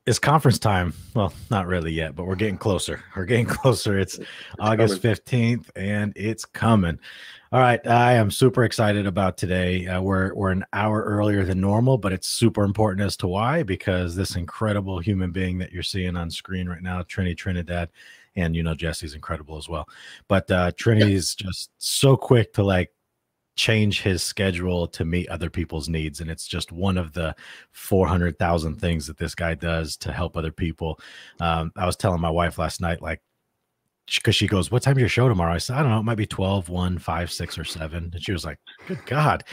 It's conference time. Well, not really yet, but we're getting closer. We're getting closer. It's August 15th, and it's coming. All right, I am super excited about today. We're an hour earlier than normal, but it's super important as to why, because this incredible human being that you're seeing on screen right now, Trini Trinidad, and Jesse's incredible as well. But Trini is just so quick to like change his schedule to meet other people's needs, and it's just one of the 400,000 things that this guy does to help other people. I was telling my wife last night, like, because she goes, "What time's your show tomorrow?" I said, "I don't know, it might be 12, 1, 5, 6, or 7." And she was like, "Good God."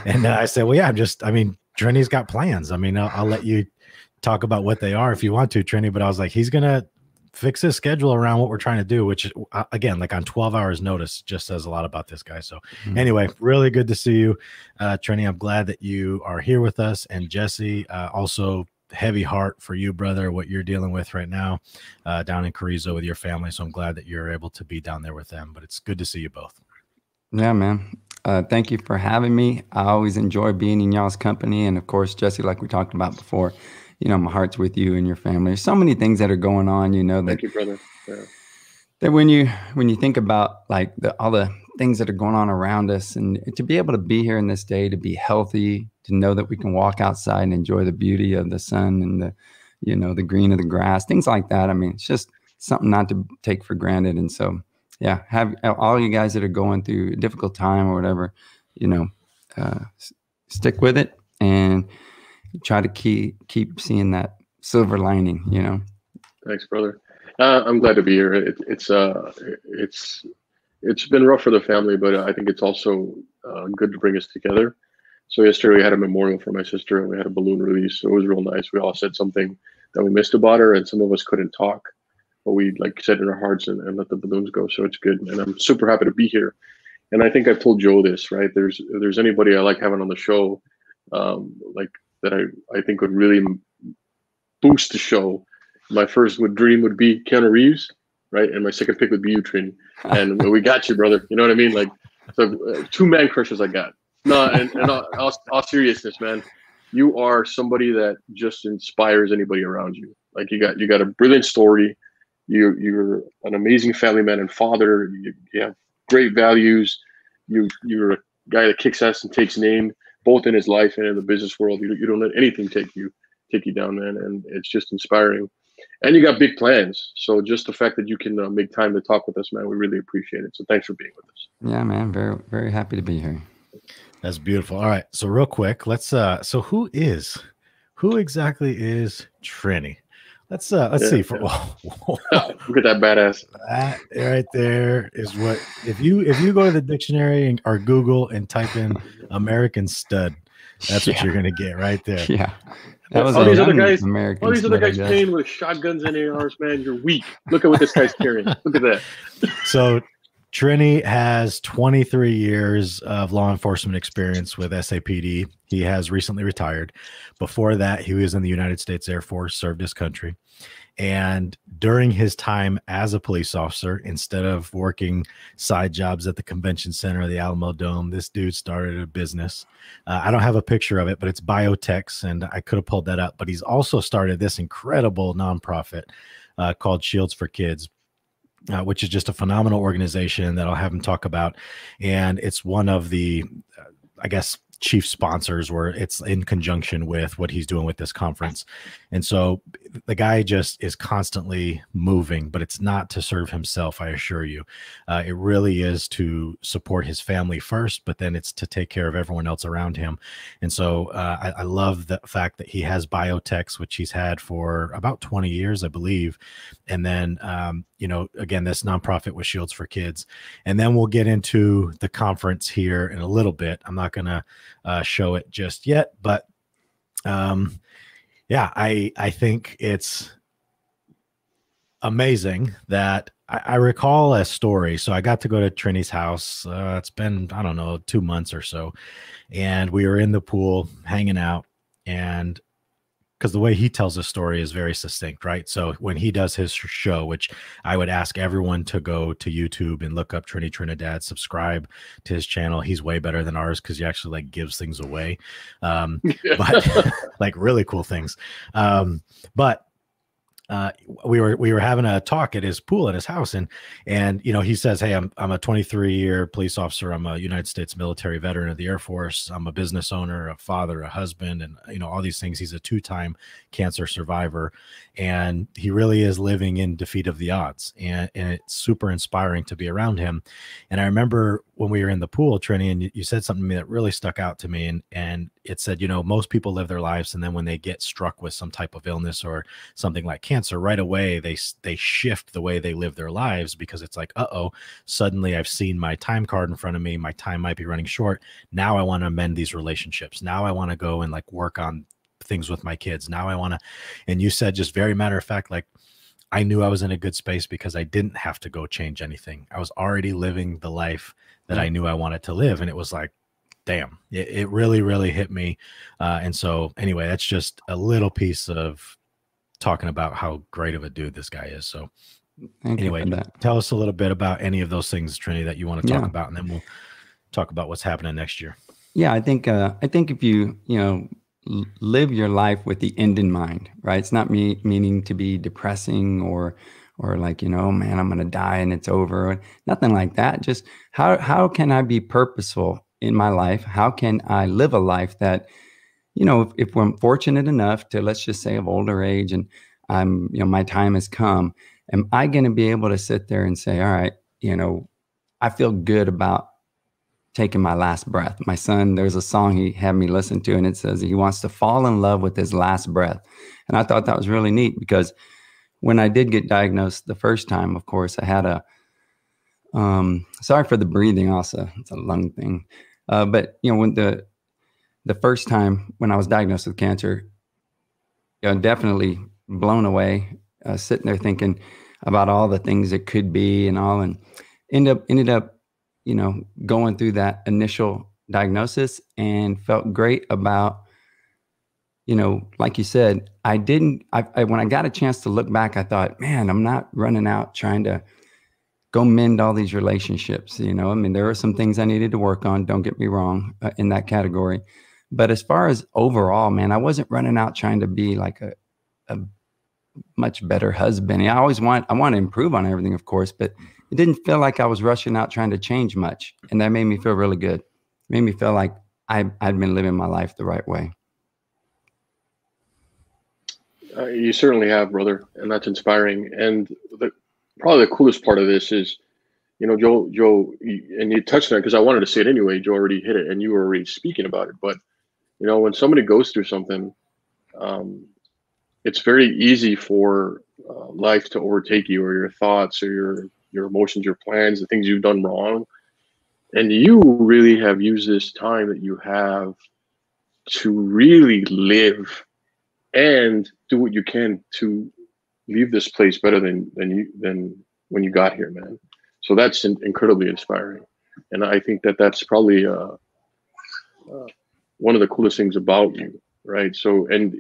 And I said, "Well, yeah, Trini's got plans. I mean, I'll let you talk about what they are if you want to, Trini." But I was like, he's gonna fix his schedule around what we're trying to do, which again, like on 12 hours notice, just says a lot about this guy. So anyway, really good to see you, Trini. I'm glad that you are here with us. And Jesse, also heavy heart for you, brother, what you're dealing with right now down in Carrizo with your family. So I'm glad that you're able to be down there with them, but it's good to see you both. Yeah, man. Thank you for having me. I always enjoy being in y'all's company. And of course, Jesse, like we talked about before, my heart's with you and your family. There's so many things that are going on, that, thank you, brother. Yeah. That when you think about like all the things that are going on around us, and to be able to be here in this day, to be healthy, to know that we can walk outside and enjoy the beauty of the sun and the green of the grass, things like that. I mean, it's just something not to take for granted. And so, yeah, have all you guys that are going through a difficult time or whatever, stick with it and try to keep seeing that silver lining, Thanks, brother. I'm glad to be here. It's been rough for the family, but I think it's also good to bring us together. So yesterday we had a memorial for my sister, and we had a balloon release. So it was real nice. We all said something that we missed about her, and some of us couldn't talk, but we said in our hearts and let the balloons go. So it's good, and I'm super happy to be here. And I think I've told Joe this, right? If there's anybody I like having on the show, that I think would really boost the show. My first dream would be Keanu Reeves, right? And my second pick would be you, Trini. And we got you, brother. You know what I mean? Like, so two man crushes I got. No, and all seriousness, man, you are somebody that just inspires anybody around you. Like you got a brilliant story. You're an amazing family man and father. You have great values. You're a guy that kicks ass and takes name, both in his life and in the business world. You don't let anything take you down, man. And it's just inspiring. And you got big plans. So just the fact that you can make time to talk with us, man, we really appreciate it. So thanks for being with us. Yeah, man. Very, very happy to be here. That's beautiful. All right. So real quick, let's so who exactly is Trini? Let's see. Look at that badass. That right there is what if you go to the dictionary or Google and type in American stud, that's what you're gonna get right there. Yeah. That was all these other guys playing with shotguns and ARs, man. You're weak. Look at what this guy's carrying. Look at that. So Trini has 23 years of law enforcement experience with SAPD. He has recently retired. Before that, he was in the United States Air Force, served his country. And during his time as a police officer, instead of working side jobs at the convention center or the Alamo Dome, this dude started a business. I don't have a picture of it, but it's Biotex, and I could have pulled that up. But he's also started this incredible nonprofit called Shields for Kids, which is just a phenomenal organization that I'll have him talk about. And it's one of the, chief sponsors, where it's in conjunction with what he's doing with this conference. And so the guy just is constantly moving, but it's not to serve himself, I assure you. It really is to support his family first, but then it's to take care of everyone else around him. And so I love the fact that he has Biotex, which he's had for about 20 years, I believe. And then, again, this nonprofit with Shields for Kids. And then we'll get into the conference here in a little bit. I'm not going to show it just yet, but I think it's amazing that I recall a story. So I got to go to Trini's house. It's been, I don't know, 2 months or so. And we were in the pool hanging out, and because the way he tells the story is very succinct, right? So when he does his show, which I would ask everyone to go to YouTube and look up Trini Trinidad, subscribe to his channel. He's way better than ours because he actually gives things away, but like really cool things. But we were having a talk at his pool at his house, and he says, hey, I'm a 23-year police officer, I'm a United States military veteran of the Air Force, I'm a business owner, a father, a husband, and all these things. He's a 2-time cancer survivor, and he really is living in defeat of the odds, and it's super inspiring to be around him. And I remember when we were in the pool, Trini, and you said something to me that really stuck out to me, and it said, most people live their lives, and then when they get struck with some type of illness or something like cancer, right away they shift the way they live their lives, because it's like, suddenly I've seen my time card in front of me, my time might be running short, now I want to amend these relationships, now I want to go and like work on things with my kids, now I want to. And you said, just very matter of fact, like, I knew I was in a good space because I didn't have to go change anything. I was already living the life that I knew I wanted to live. And it was like, damn, it really, really hit me. And so anyway, that's just a little piece of talking about how great of a dude this guy is. So anyway, tell us a little bit about any of those things, Trini, that you want to talk about, and then we'll talk about what's happening next year. Yeah, I think if you live your life with the end in mind, right? It's not meaning to be depressing or like, man, I'm going to die and it's over. Nothing like that. Just how can I be purposeful in my life? How can I live a life that, if we're fortunate enough to, let's just say, of older age, and I'm, my time has come, am I going to be able to sit there and say, all right, I feel good about taking my last breath. My son, there's a song he had me listen to, and it says he wants to fall in love with his last breath. And I thought that was really neat, because when I did get diagnosed the first time, of course, I had a, sorry for the breathing also, it's a lung thing. But, when the first time when I was diagnosed with cancer, definitely blown away, sitting there thinking about all the things it could be and all, and ended up, going through that initial diagnosis and felt great about, like you said, when I got a chance to look back, I thought, man, I'm not running out trying to go mend all these relationships. There are some things I needed to work on, don't get me wrong, in that category. But as far as overall, man, I wasn't running out trying to be like a much better husband. I want to improve on everything, of course, but it didn't feel like I was rushing out trying to change much. And that made me feel really good. It made me feel like I'd been living my life the right way. You certainly have, brother, and that's inspiring. And probably the coolest part of this is, Joe, and you touched on it because I wanted to say it anyway. Joe already hit it, and you were already speaking about it. But when somebody goes through something, it's very easy for life to overtake you, or your thoughts, or your emotions, your plans, the things you've done wrong. And you really have used this time that you have to really live and do what you can to leave this place better than when you got here, man. So that's incredibly inspiring. And I think that's probably one of the coolest things about you, right? So, and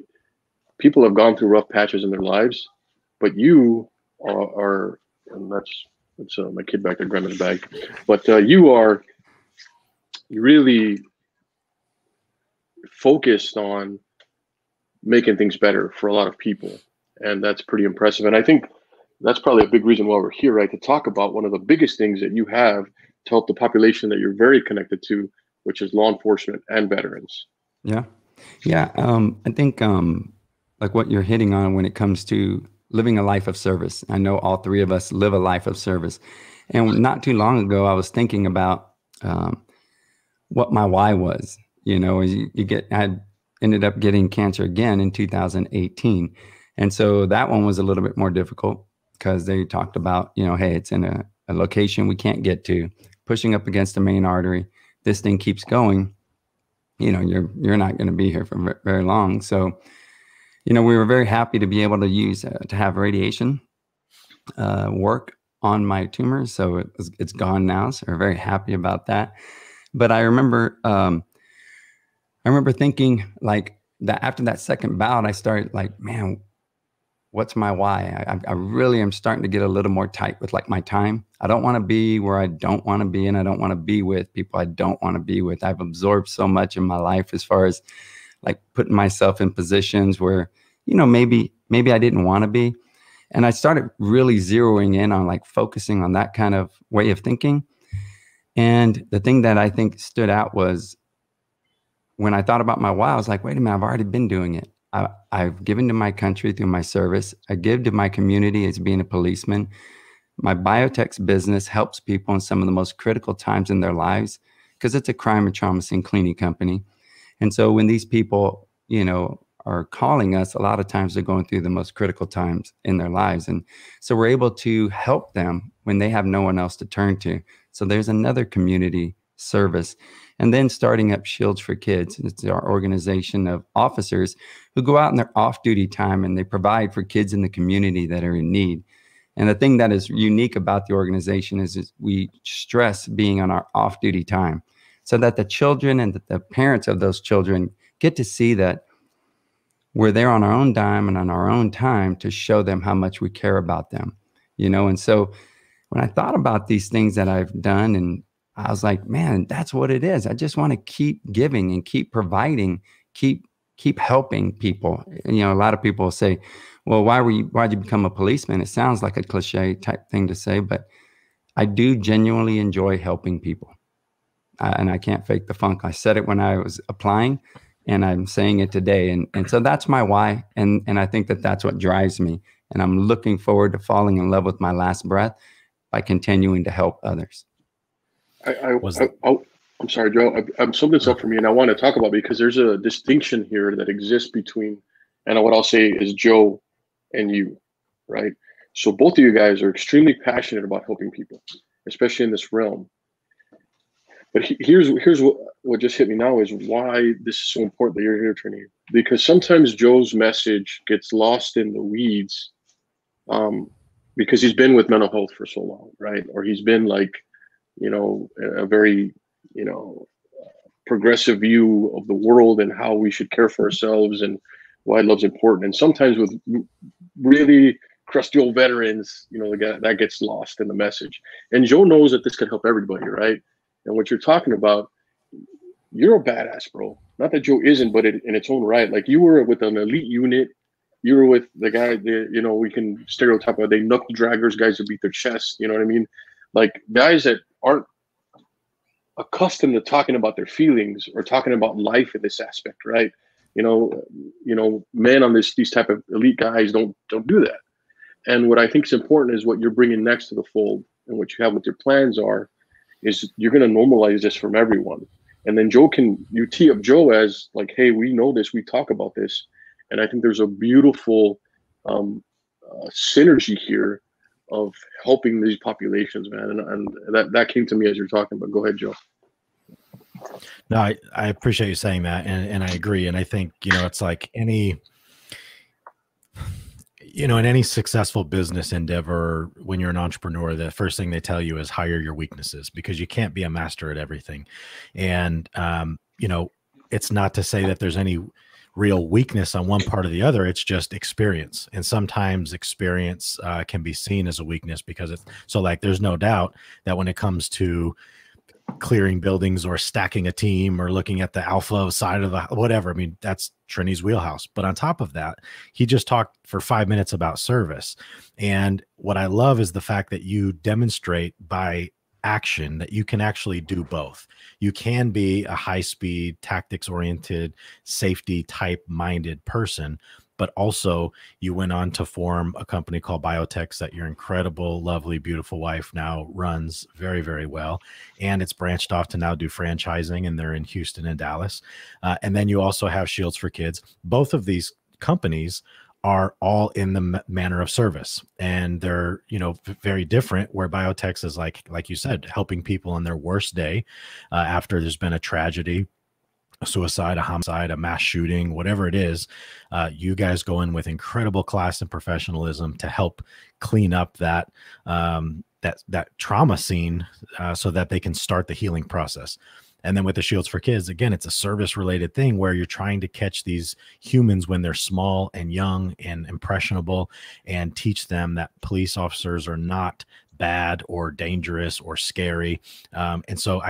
people have gone through rough patches in their lives, but you are, and that's my kid back there grabbing the bag, but you are really focused on making things better for a lot of people. And that's pretty impressive. And I think that's probably a big reason why we're here, right? To talk about one of the biggest things that you have to help the population that you're very connected to, which is law enforcement and veterans. Yeah. Yeah. I think like what you're hitting on when it comes to living a life of service. I know all three of us live a life of service. And not too long ago, I was thinking about what my why was. I ended up getting cancer again in 2018. And so that one was a little bit more difficult because they talked about, hey, it's in a location we can't get to, pushing up against the main artery. This thing keeps going. You're not going to be here for very long. So, we were very happy to be able to have radiation work on my tumors. So it's gone now. So we're very happy about that. But I remember thinking like that after that second bout, I started like, man, what's my why? I really am starting to get a little more tight with like my time. I don't want to be where I don't want to be, and I don't want to be with people I don't want to be with. I've absorbed so much in my life as far as like putting myself in positions where, maybe I didn't want to be. And I started really zeroing in on like focusing on that kind of way of thinking. And the thing that I think stood out was when I thought about my why, I was like, wait a minute, I've already been doing it. I've given to my country through my service. I give to my community as being a policeman. My biotech's business helps people in some of the most critical times in their lives because it's a crime and trauma scene cleaning company. And so when these people, you know, are calling us, a lot of times they're going through the most critical times in their lives. And so we're able to help them when they have no one else to turn to. So there's another community service. And then starting up Shields for Kids. It's our organization of officers who go out in their off-duty time and they provide for kids in the community that are in need. And the thing that is unique about the organization is we stress being on our off-duty time so that the children and the parents of those children get to see that we're there on our own dime and on our own time to show them how much we care about them, you know? And so when I thought about these things that I've done, and I was like, man, that's what it is. I just want to keep giving and keep providing, keep helping people. And, you know, a lot of people say, well, why'd you become a policeman? It sounds like a cliche type thing to say, but I do genuinely enjoy helping people. And I can't fake the funk. I said it when I was applying, and I'm saying it today. And so that's my why. And I think that that's what drives me. And I'm looking forward to falling in love with my last breath by continuing to help others. I'm sorry, Joe. I'm something that's up for me, and I want to talk about because there's a distinction here that exists between, and what I'll say is Joe and you, right? So both of you guys are extremely passionate about helping people, especially in this realm. But here's what just hit me now is why this is so important that you're here, Trini. Because sometimes Joe's message gets lost in the weeds because he's been with mental health for so long, right? Or he's been like, you know, a very, you know, progressive view of the world and how we should care for ourselves and why love's important. And sometimes with really crusty old veterans, you know, that gets lost in the message. And Joe knows that this could help everybody, right? And what you're talking about, you're a badass, bro. Not that Joe isn't, but in its own right. Like you were with an elite unit. You were with the guy that, you know, we can stereotype about, they knuckle draggers, guys who beat their chest. You know what I mean? Like guys that aren't accustomed to talking about their feelings or talking about life in this aspect, right? You know, men on these type of elite guys don't do that. And what I think is important is what you're bringing next to the fold and what you have with your plans is you're going to normalize this from everyone. And then you tee up Joe as like, hey, we know this, we talk about this. And I think there's a beautiful synergy here of helping these populations, man. And that came to me as you're talking, but go ahead, Joe. No, I appreciate you saying that. And I agree. And I think, you know, it's like in any successful business endeavor, when you're an entrepreneur, the first thing they tell you is hire your weaknesses because you can't be a master at everything. And, you know, it's not to say that there's any real weakness on one part or the other. It's just experience. And sometimes experience can be seen as a weakness because there's no doubt that when it comes to clearing buildings or stacking a team or looking at the alpha side of the whatever, I mean, that's Trini's wheelhouse. But on top of that, he just talked for 5 minutes about service. And what I love is the fact that you demonstrate by action that you can actually do both. You can be a high-speed, tactics-oriented, safety type minded person, but also you went on to form a company called Biotex that your incredible, lovely, beautiful wife now runs very, very well. And it's branched off to now do franchising, and they're in Houston and Dallas. And then you also have Shields for Kids. Both of these companies are all in the manner of service, and they're, you know, very different, where Biotex is like you said, helping people on their worst day after there's been a tragedy, a suicide, a homicide, a mass shooting, whatever it is. You guys go in with incredible class and professionalism to help clean up that that trauma scene so that they can start the healing process. And then with the Shields for Kids, again, it's a service related thing where you're trying to catch these humans when they're small and young and impressionable and teach them that police officers are not bad or dangerous or scary. And so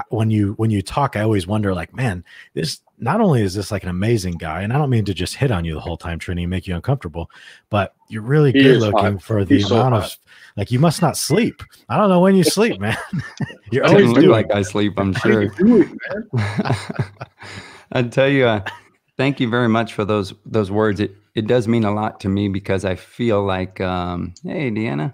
when you talk, I always wonder, like, man, this not only is this like an amazing guy, and I don't mean to just hit on you the whole time, Trini, and make you uncomfortable, but you're really good looking for the amount of, like, you must not sleep. I don't know when you sleep, man. You're always doing like I sleep, I'm sure. I tell you, thank you very much for those words. It does mean a lot to me, because I feel like, hey, Deanna.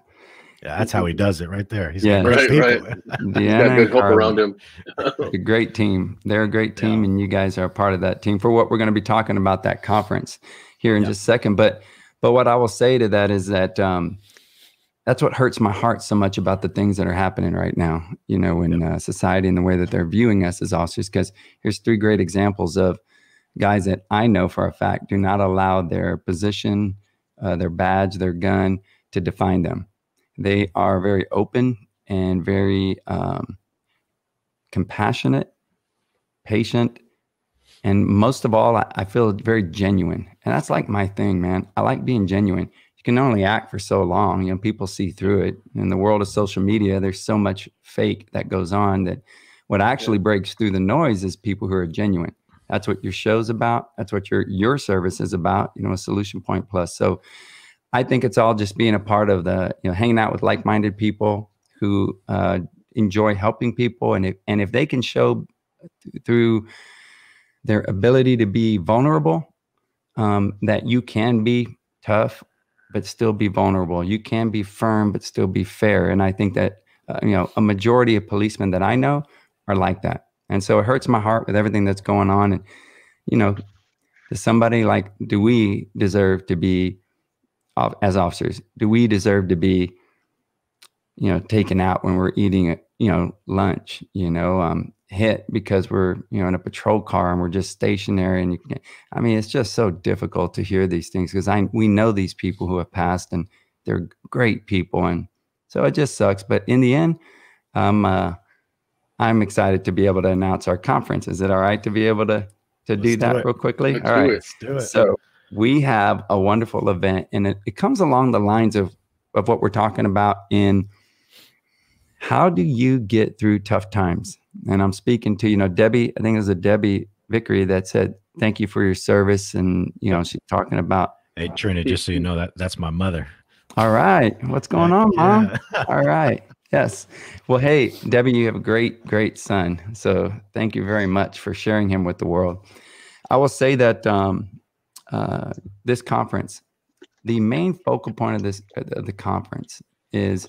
Yeah, that's how he does it right there. He's right. Deanna, he's got good help around him. A great team. They're a great team, and you guys are a part of that team for what we're going to be talking about that conference here in just a second. But what I will say to that is that that's what hurts my heart so much about the things that are happening right now, in society and the way that they're viewing us as officers. Because here's 3 great examples of guys that I know for a fact do not allow their position, their badge, their gun to define them. They are very open and very compassionate, patient, and most of all, I feel very genuine. And that's like my thing, man. I like being genuine. You can only act for so long. People see through it. In the world of social media, there's so much fake that goes on that what actually breaks through the noise is people who are genuine. That's what your show's about. That's what your service is about, a Solution Point Plus. So I think it's all just being a part of the, hanging out with like-minded people who enjoy helping people. And if they can show through their ability to be vulnerable, that you can be tough, but still be vulnerable. You can be firm, but still be fair. And I think that, a majority of policemen that I know are like that. And so it hurts my heart with everything that's going on. And, to somebody like, do we deserve to be, as officers, do we deserve to be, taken out when we're eating, lunch, hit because we're, in a patrol car and we're just stationary? And it's just so difficult to hear these things, because we know these people who have passed, and they're great people. And so it just sucks. But in the end, I'm excited to be able to announce our conference. Is it all right to be able to do that real quickly? Let's all right. Let's do it. So we have a wonderful event, and it comes along the lines of what we're talking about in how do you get through tough times? And I'm speaking to, Debbie, I think it was a Debbie Vickery that said, thank you for your service. And, she's talking about. Hey, Trina, just so you know, that's my mother. All right. What's going on, Mom? All right. Yes. Well, hey, Debbie, you have a great, great son. So thank you very much for sharing him with the world. I will say that this conference, the main focal point of the conference is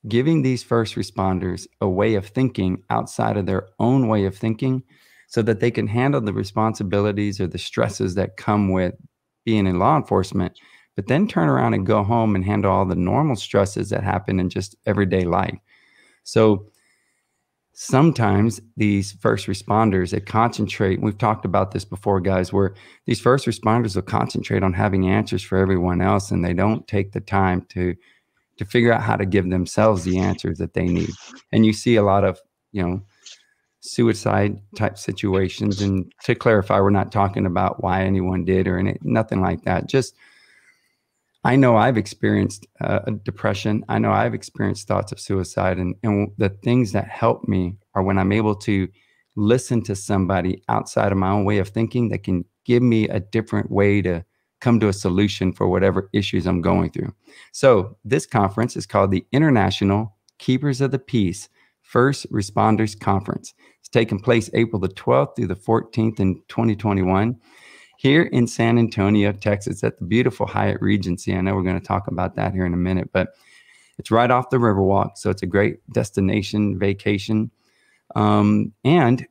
giving these first responders a way of thinking outside of their own way of thinking, so that they can handle the responsibilities or the stresses that come with being in law enforcement, but then turn around and go home and handle all the normal stresses that happen in just everyday life. So sometimes these first responders, they concentrate, we've talked about this before, guys, where these first responders will concentrate on having answers for everyone else, and they don't take the time to figure out how to give themselves the answers that they need. And you see a lot of, suicide type situations. And to clarify, we're not talking about why anyone did or nothing like that. Just, I know I've experienced depression. I know I've experienced thoughts of suicide. And the things that help me are when I'm able to listen to somebody outside of my own way of thinking that can give me a different way to come to a solution for whatever issues I'm going through. So this conference is called the International Keepers of the Peace First Responders Conference. It's taking place April the 12th through the 14th in 2021 here in San Antonio, Texas, at the beautiful Hyatt Regency. I know we're going to talk about that here in a minute, but it's right off the Riverwalk. So it's a great destination vacation. And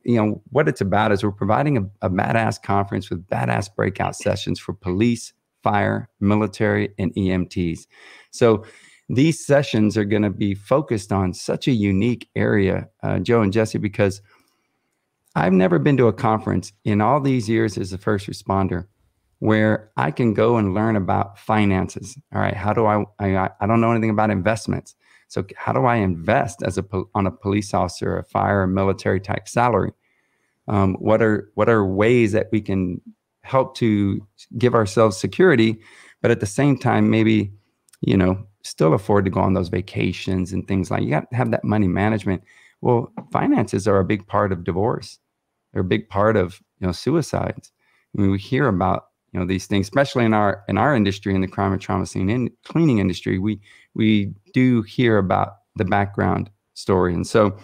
what it's about is we're providing a badass conference with badass breakout sessions for police, fire, military, and EMTs. So these sessions are going to be focused on such a unique area, Joe and Jesse, because I've never been to a conference in all these years as a first responder where I can go and learn about finances. All right. How do I don't know anything about investments. So how do I invest on a police officer, a fire, or military type salary? What are ways that we can help to give ourselves security, but at the same time, maybe, still afford to go on those vacations and things like, you got to have that money management. Well, finances are a big part of divorce. They're a big part of, suicides. I mean, we hear about, these things, especially in our industry, in the crime and trauma scene, in cleaning industry, we do hear about the background story. And so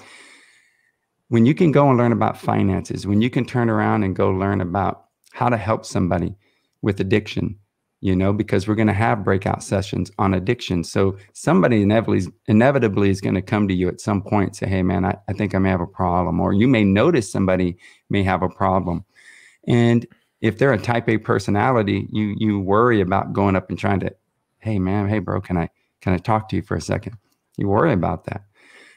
when you can go and learn about finances, when you can turn around and go learn about how to help somebody with addiction, because we're going to have breakout sessions on addiction. So somebody inevitably is going to come to you at some point and say, hey, man, I think I may have a problem. Or you may notice somebody may have a problem. And if they're a type A personality, you worry about going up and trying to, hey, man, hey, bro, can I talk to you for a second? You worry about that.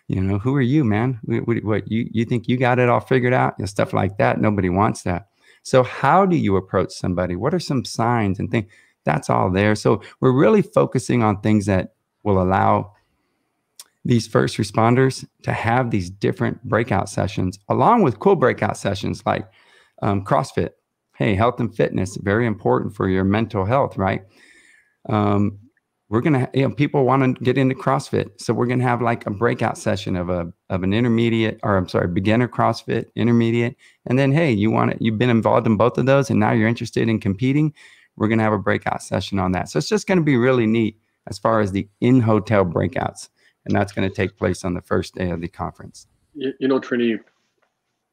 Who are you, man? What you think you got it all figured out? Stuff like that. Nobody wants that. So how do you approach somebody? What are some signs and things? That's all there. So we're really focusing on things that will allow these first responders to have these different breakout sessions, along with cool breakout sessions like CrossFit. Hey, health and fitness, very important for your mental health, right? We're going to, people want to get into CrossFit. So we're going to have like a breakout session of an intermediate, beginner CrossFit, intermediate. And then, hey, you've been involved in both of those and now you're interested in competing. We're going to have a breakout session on that. So it's just going to be really neat as far as the in-hotel breakouts. And that's going to take place on the first day of the conference. Trini,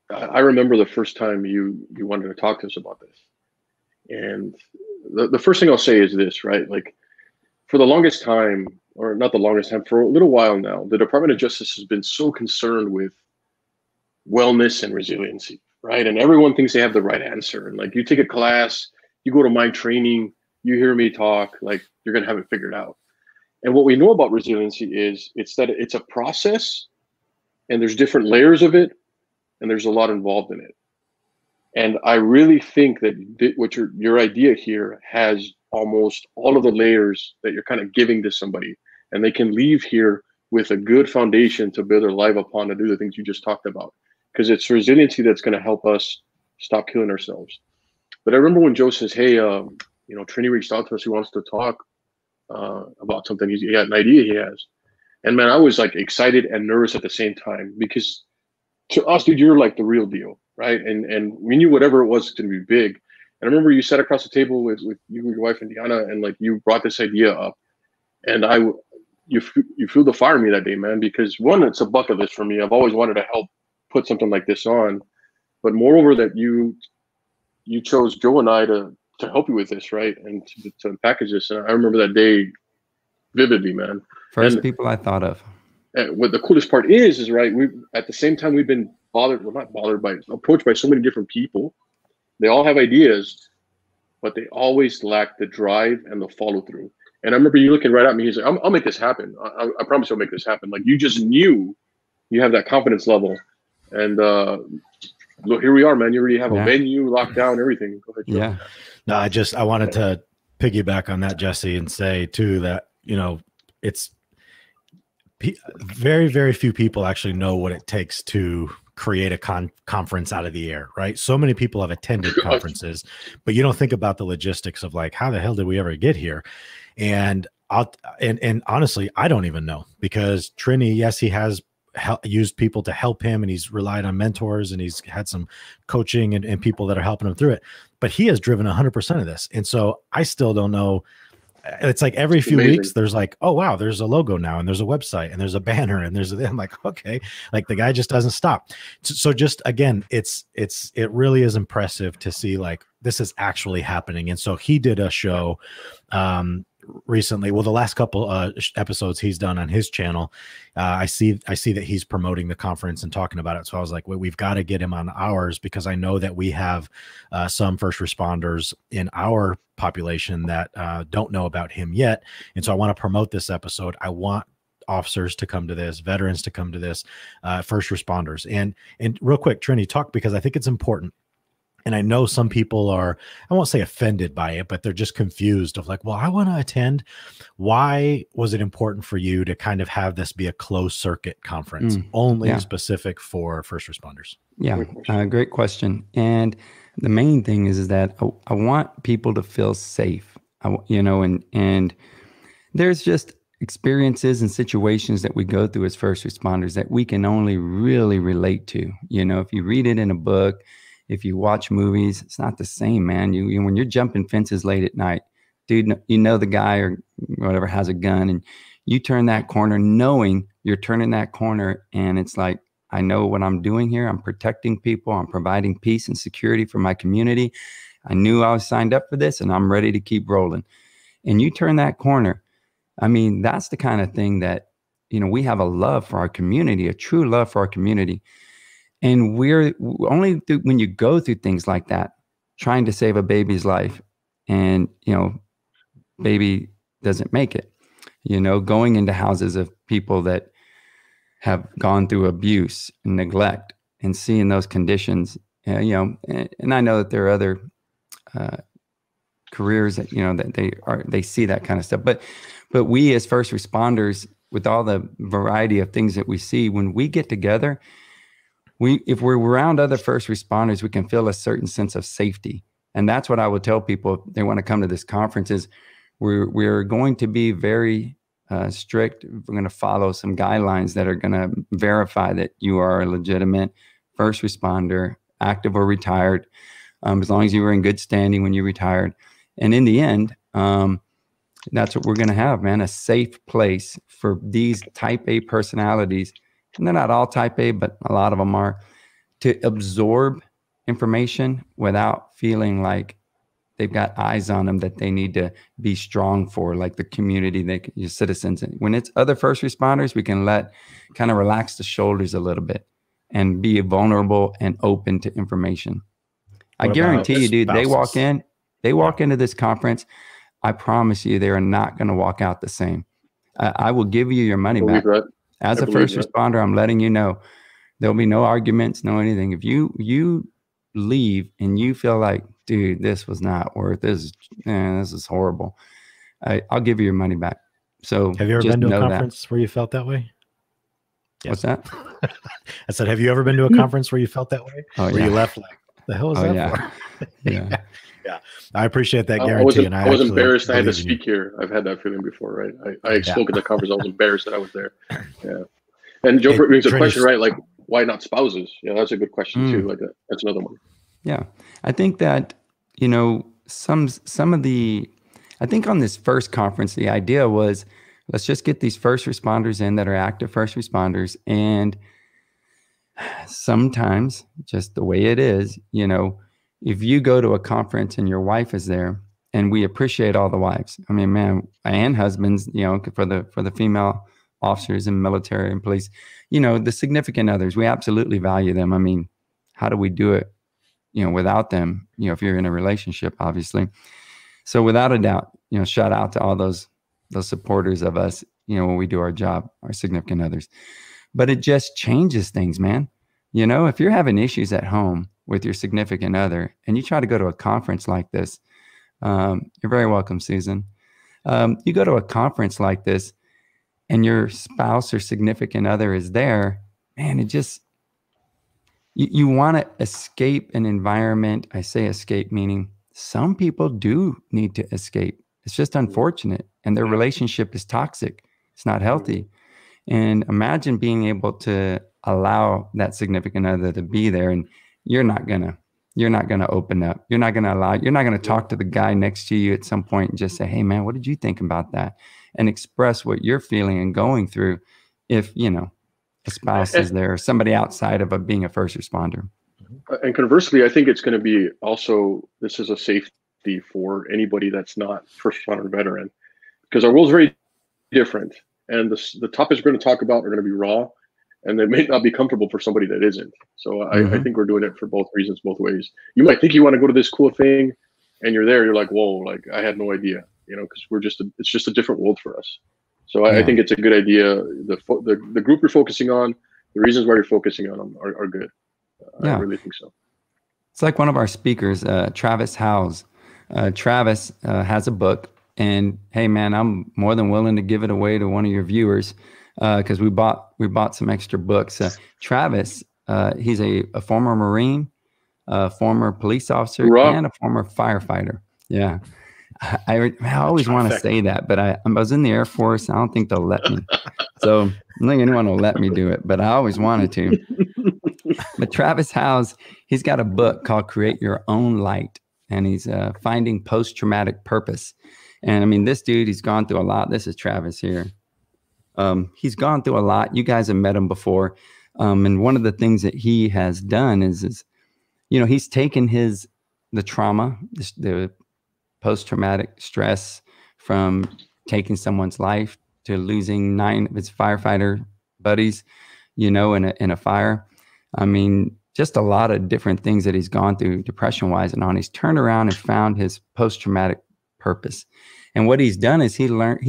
I remember the first time you wanted to talk to us about this. And the first thing I'll say is this, right? Like, for the longest time, or not the longest time, for a little while now, the Department of Justice has been so concerned with wellness and resiliency, right? And everyone thinks they have the right answer. And like, you take a class, you go to my training, you hear me talk, like you're going to have it figured out. And what we know about resiliency is it's a process, and there's different layers of it, and there's a lot involved in it. And I really think that what your idea here has almost all of the layers that you're kind of giving to somebody, and they can leave here with a good foundation to build their life upon, to do the things you just talked about, because it's resiliency that's going to help us stop killing ourselves. But I remember when Joe says, hey, Trini reached out to us, he wants to talk about something. He got an idea he has. And man, I was like excited and nervous at the same time, because to us, dude, you're like the real deal, right? And we knew whatever it was going to be big. And I remember you sat across the table with you and your wife and Diana, and like you brought this idea up, and you fueled the fire in me that day, man. Because one, it's a bucket list for me. I've always wanted to help put something like this on, but moreover, that you chose Joe and I to help you with this, right? And to package this. And I remember that day vividly, man. First people I thought of. And what the coolest part is right, we at the same time we've been approached by so many different people. They all have ideas, but they always lack the drive and the follow through. And I remember you looking right at me. He's like, I'll make this happen. I promise I'll make this happen. Like, you just knew you have that confidence level. And look, here we are, man. You already have a venue locked down, everything. Go ahead, Joe. Yeah. No, I wanted to piggyback on that, Jesse, and say too that, it's very, very few people actually know what it takes to create a conference out of the air, right? So many people have attended conferences, but you don't think about the logistics of like, how the hell did we ever get here? And honestly, I don't even know, because Trini, yes, he has used people to help him, and he's relied on mentors, and he's had some coaching and people that are helping him through it, but he has driven 100% of this. And so I still don't know. It's like every few weeks there's like, oh wow, there's a logo now, and there's a website, and there's a banner, and I'm like, okay, like the guy just doesn't stop. So just again, it really is impressive to see like this is actually happening. And so he did a show recently, well, the last couple episodes he's done on his channel. I see that he's promoting the conference and talking about it. So I was like, well, we've got to get him on ours, because I know that we have some first responders in our population that don't know about him yet. And so I want to promote this episode. I want officers to come to this, veterans to come to this, first responders. And real quick, Trini, talk, because I think it's important. And I know some people are, I won't say offended by it, but they're just confused of like, well, I want to attend. Why was it important for you to kind of have this be a closed circuit conference, only specific for first responders? Yeah, great question. And the main thing is that I want people to feel safe, and there's just experiences and situations that we go through as first responders that we can only really relate to. You know, if you read it in a book, if you watch movies, it's not the same, man. You when you're jumping fences late at night, dude, you know the guy or whatever has a gun, and you turn that corner knowing you're turning that corner, and it's like, I know what I'm doing here. I'm protecting people. I'm providing peace and security for my community. I knew I was signed up for this, and I'm ready to keep rolling. And you turn that corner. I mean, that's the kind of thing that, you know, we have a love for our community, a true love for our community. And we're only when you go through things like that, trying to save a baby's life, and, you know, baby doesn't make it, you know, going into houses of people that have gone through abuse and neglect and seeing those conditions, you know, and I know that there are other careers that, you know, that they see that kind of stuff. But we as first responders, with all the variety of things that we see, when we get together, if we're around other first responders, we can feel a certain sense of safety. And that's what I would tell people if they want to come to this conference is we're going to be very strict. We're going to follow some guidelines that are going to verify that you are a legitimate first responder, active or retired, as long as you were in good standing when you retired. And in the end, that's what we're going to have, man, a safe place for these type A personalities. And they're not all type A, but a lot of them are, to absorb information without feeling like they've got eyes on them that they need to be strong for, like the community, your citizens. When it's other first responders, we can kind of relax the shoulders a little bit and be vulnerable and open to information. I guarantee you, dude, they walk into this conference. I promise you, they are not going to walk out the same. I will give you your money back. As a first responder, I'm letting you know there'll be no arguments, no anything. If you leave and you feel like, dude, this was not worth this, this is horrible, I'll give you your money back. So have you ever been to a conference where you felt that way? Yes. What's that? I said, have you ever been to a conference where you felt that way? Oh, where you left like, the hell is that for? Yeah. Yeah, I appreciate that guarantee. I was embarrassed I had to speak here. I've had that feeling before, right? I spoke at the conference. I was embarrassed that I was there. Yeah. And Joe brings a question, right? Like, why not spouses? Yeah, that's a good question too. Like, that's another one. Yeah, I think that, you know, some of the, I think on this first conference, the idea was, let's just get these first responders in that are active first responders. And sometimes, just the way it is, you know, if you go to a conference and your wife is there, and we appreciate all the wives, I mean, man, and husbands, you know, for the female officers in military and police, you know, the significant others, we absolutely value them. I mean, how do we do it, you know, without them, you know, if you're in a relationship, obviously. So without a doubt, you know, shout out to all those supporters of us, you know, when we do our job, our significant others. But it just changes things, man. You know, if you're having issues at home with your significant other and you try to go to a conference like this, you're very welcome, Susan. You go to a conference like this and your spouse or significant other is there, man, it just, you want to escape an environment. I say escape, meaning some people do need to escape. It's just unfortunate. And their relationship is toxic. It's not healthy. And imagine being able to allow that significant other to be there, and you're not gonna open up. You're not gonna talk to the guy next to you at some point and just say, hey man, what did you think about that? And express what you're feeling and going through if, you know, a spouse is there or somebody outside of being a first responder. And conversely, I think it's going to be also, this is a safety for anybody that's not first responder veteran, because our world's very different. And the topics we're going to talk about are going to be raw, and they may not be comfortable for somebody that isn't. So I think we're doing it for both reasons, both ways. You might think you want to go to this cool thing, and you're there, you're like, whoa, like I had no idea, you know, because it's just a different world for us. So I think it's a good idea. The group you're focusing on, the reasons why you're focusing on them are good. I really think so. It's like one of our speakers, Travis Howes. Travis has a book. And hey, man, I'm more than willing to give it away to one of your viewers because we bought some extra books. Travis, he's a former Marine, a former police officer, and a former firefighter. Yeah. I always want to say that, but I was in the Air Force. I don't think they'll let me. So I don't think anyone will let me do it, but I always wanted to. But Travis Howes, he's got a book called Create Your Own Light, and he's finding post-traumatic purpose. And I mean, this dude, he's gone through a lot. This is Travis here. He's gone through a lot. You guys have met him before. And one of the things that he has done is he's taken the trauma, the post-traumatic stress from taking someone's life to losing 9 of his firefighter buddies, in a fire. I mean, just a lot of different things that he's gone through depression-wise and on. He's turned around and found his post-traumatic purpose. And what he's done is he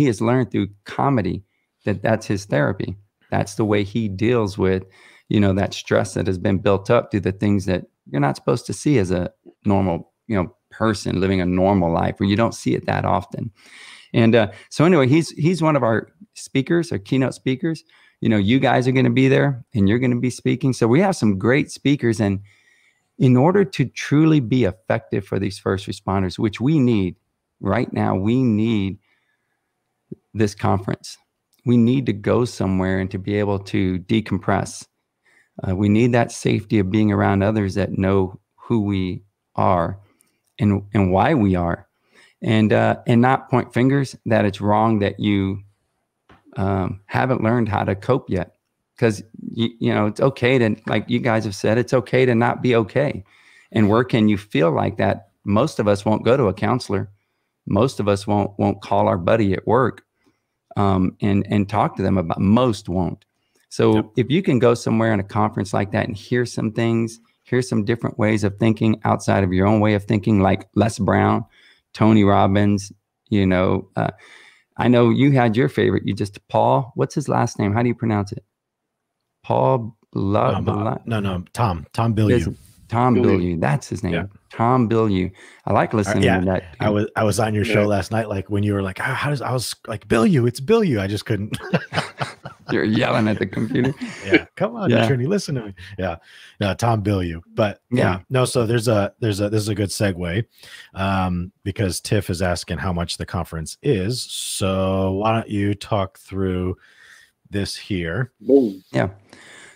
has learned through comedy that that's his therapy. That's the way he deals with, that stress that has been built up through the things that you're not supposed to see as a normal, person living a normal life, where you don't see it that often. And so anyway, he's one of our speakers, our keynote speakers. You guys are going to be there and you're going to be speaking. So we have some great speakers. And in order to truly be effective for these first responders, which we need right now, we need this conference. We need to go somewhere and to be able to decompress. We need that safety of being around others that know who we are and why we are, and not point fingers that it's wrong that you haven't learned how to cope yet. Because it's okay to, like you guys have said, it's okay to not be okay. And where can you feel like that? Most of us won't go to a counselor. Most of us won't call our buddy at work and talk to them about. Most won't. So if you can go somewhere in a conference like that and hear some things, hear some different ways of thinking outside of your own way of thinking, like Les Brown, Tony Robbins, I know you had your favorite. Paul, what's his last name? How do you pronounce it? Paul Tom Bilyeu. Tom Bilyeu. That's his name. Yeah. Tom Bilyeu. I like listening to that. I was on your show last night, like when you were like, I was like, Bilyeu, it's Bilyeu. I just couldn't. You're yelling at the computer. Yeah. Come on, Trini, listen to me. Yeah. Tom Bilyeu. But so this is a good segue because Tiff is asking how much the conference is. So why don't you talk through this here? Boom. Yeah.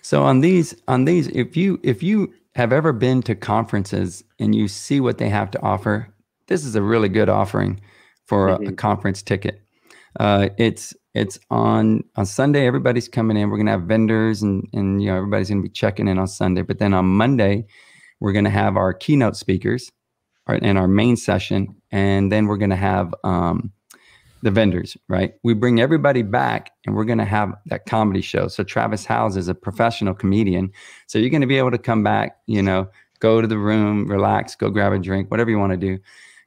So on these, if you have ever been to conferences and you see what they have to offer, this is a really good offering for a conference ticket. It's on Sunday. Everybody's coming in. We're going to have vendors and everybody's going to be checking in on Sunday. But then on Monday, we're going to have our keynote speakers in our main session. And then we're going to have the vendors, right? We bring everybody back and we're going to have that comedy show. So Travis Howes is a professional comedian. So you're going to be able to come back, go to the room, relax, go grab a drink, whatever you want to do.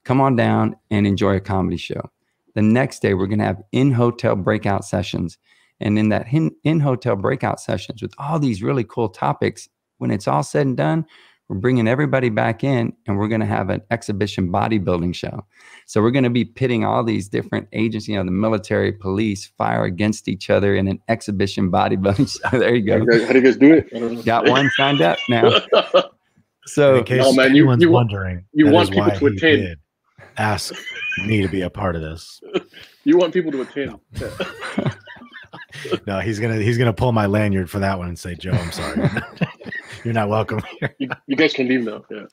Come on down and enjoy a comedy show. The next day, we're going to have in-hotel breakout sessions. And in that in-hotel breakout sessions with all these really cool topics, when it's all said and done, we're bringing everybody back in and we're going to have an exhibition bodybuilding show. So we're going to be pitting all these different agencies, the military, police, fire against each other in an exhibition bodybuilding show. There you go. How do you guys do it? Got one signed up now. So in case anyone's wondering, you want people to attend. Ask me to be a part of this. You want people to attend. No, he's gonna pull my lanyard for that one and say, Joe, I'm sorry. You're not welcome here. You guys can leave now. Yeah.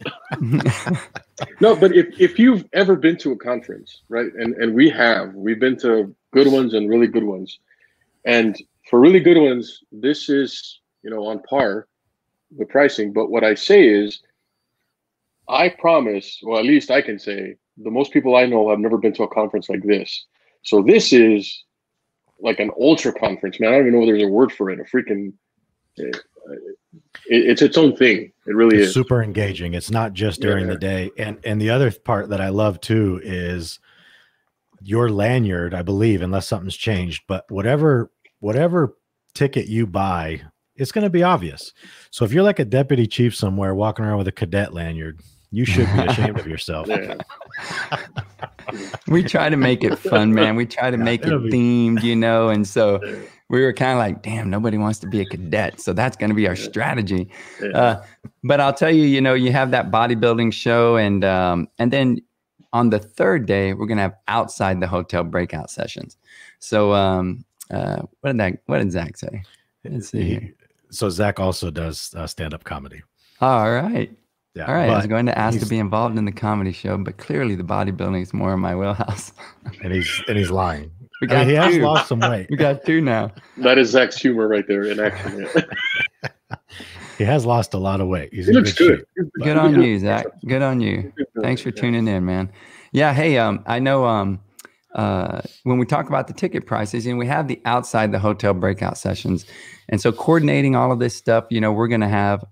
No, but if you've ever been to a conference, right? And we've been to good ones and really good ones. And for really good ones, this is, on par with pricing. But what I say is, I promise, or at least I can say, the most people I know have never been to a conference like this. So this is like an ultra conference, man. I don't even know if there's a word for it. A freaking, it's its own thing. It really is. Super engaging. It's not just during the day. And the other part that I love too is your lanyard, I believe, unless something's changed, but whatever ticket you buy, it's going to be obvious. So if you're like a deputy chief somewhere walking around with a cadet lanyard, you should be ashamed of yourself. We try to make it fun, man. We try to make it themed, and so we were kind of like, damn, nobody wants to be a cadet. So that's going to be our strategy. But I'll tell you, you have that bodybuilding show and then on the third day, we're going to have outside the hotel breakout sessions. So what did Zach say? Let's see here. So Zach also does stand-up comedy. All right. Yeah. All right. I was going to ask to be involved in the comedy show, but clearly the bodybuilding is more in my wheelhouse. and he's lying. He has lost some weight. We got 2 now. That is Zach's humor right there in action. He has lost a lot of weight. He looks good. Good on you, Zach. Good on you. Thanks for tuning in, man. Yeah. Hey, I know when we talk about the ticket prices, and we have the outside the hotel breakout sessions, and so coordinating all of this stuff, we're going to have.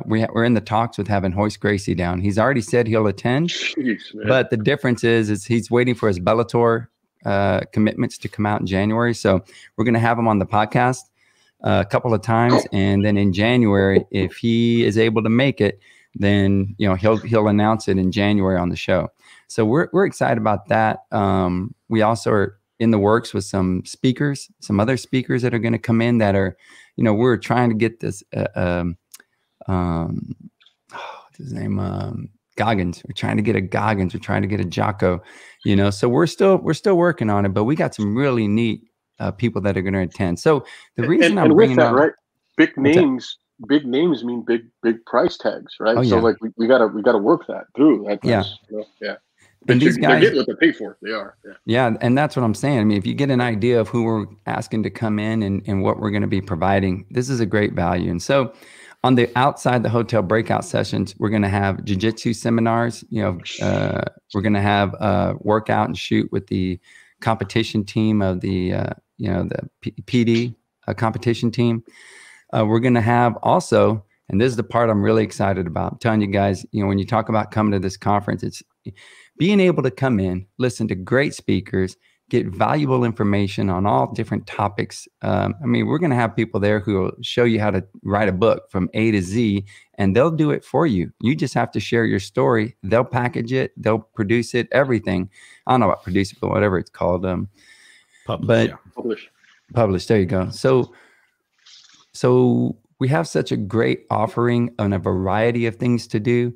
We're in the talks with having Hoist Gracie down. He's already said he'll attend, Jeez, but the difference is he's waiting for his Bellator commitments to come out in January. So we're going to have him on the podcast a couple of times, and then in January, if he is able to make it, then he'll announce it in January on the show. So we're excited about that. We also are in the works with some other speakers that are going to come in that are, we're trying to get this. What's his name? Goggins. We're trying to get a Goggins. We're trying to get a Jocko. So we're still working on it, but we got some really neat people that are going to attend. So the reason I'm bringing that, up, right? Big names mean big price tags, right? Oh, so yeah. like we gotta work that through. Yeah. Yeah. And these they're guys, getting what they pay for. They are. Yeah, and that's what I'm saying. I mean, if you get an idea of who we're asking to come in and what we're going to be providing, this is a great value. And so on the outside the hotel breakout sessions, we're going to have jiu-jitsu seminars. We're going to have workout and shoot with the competition team of the PD competition team. We're going to have also, and this is the part I'm really excited about. I'm telling you guys, when you talk about coming to this conference, it's being able to come in, listen to great speakers, get valuable information on all different topics. We're going to have people there who will show you how to write a book from A to Z, and they'll do it for you. You just have to share your story. They'll package it. They'll produce it, everything. I don't know about produce it, but whatever it's called. Publish. There you go. So we have such a great offering and a variety of things to do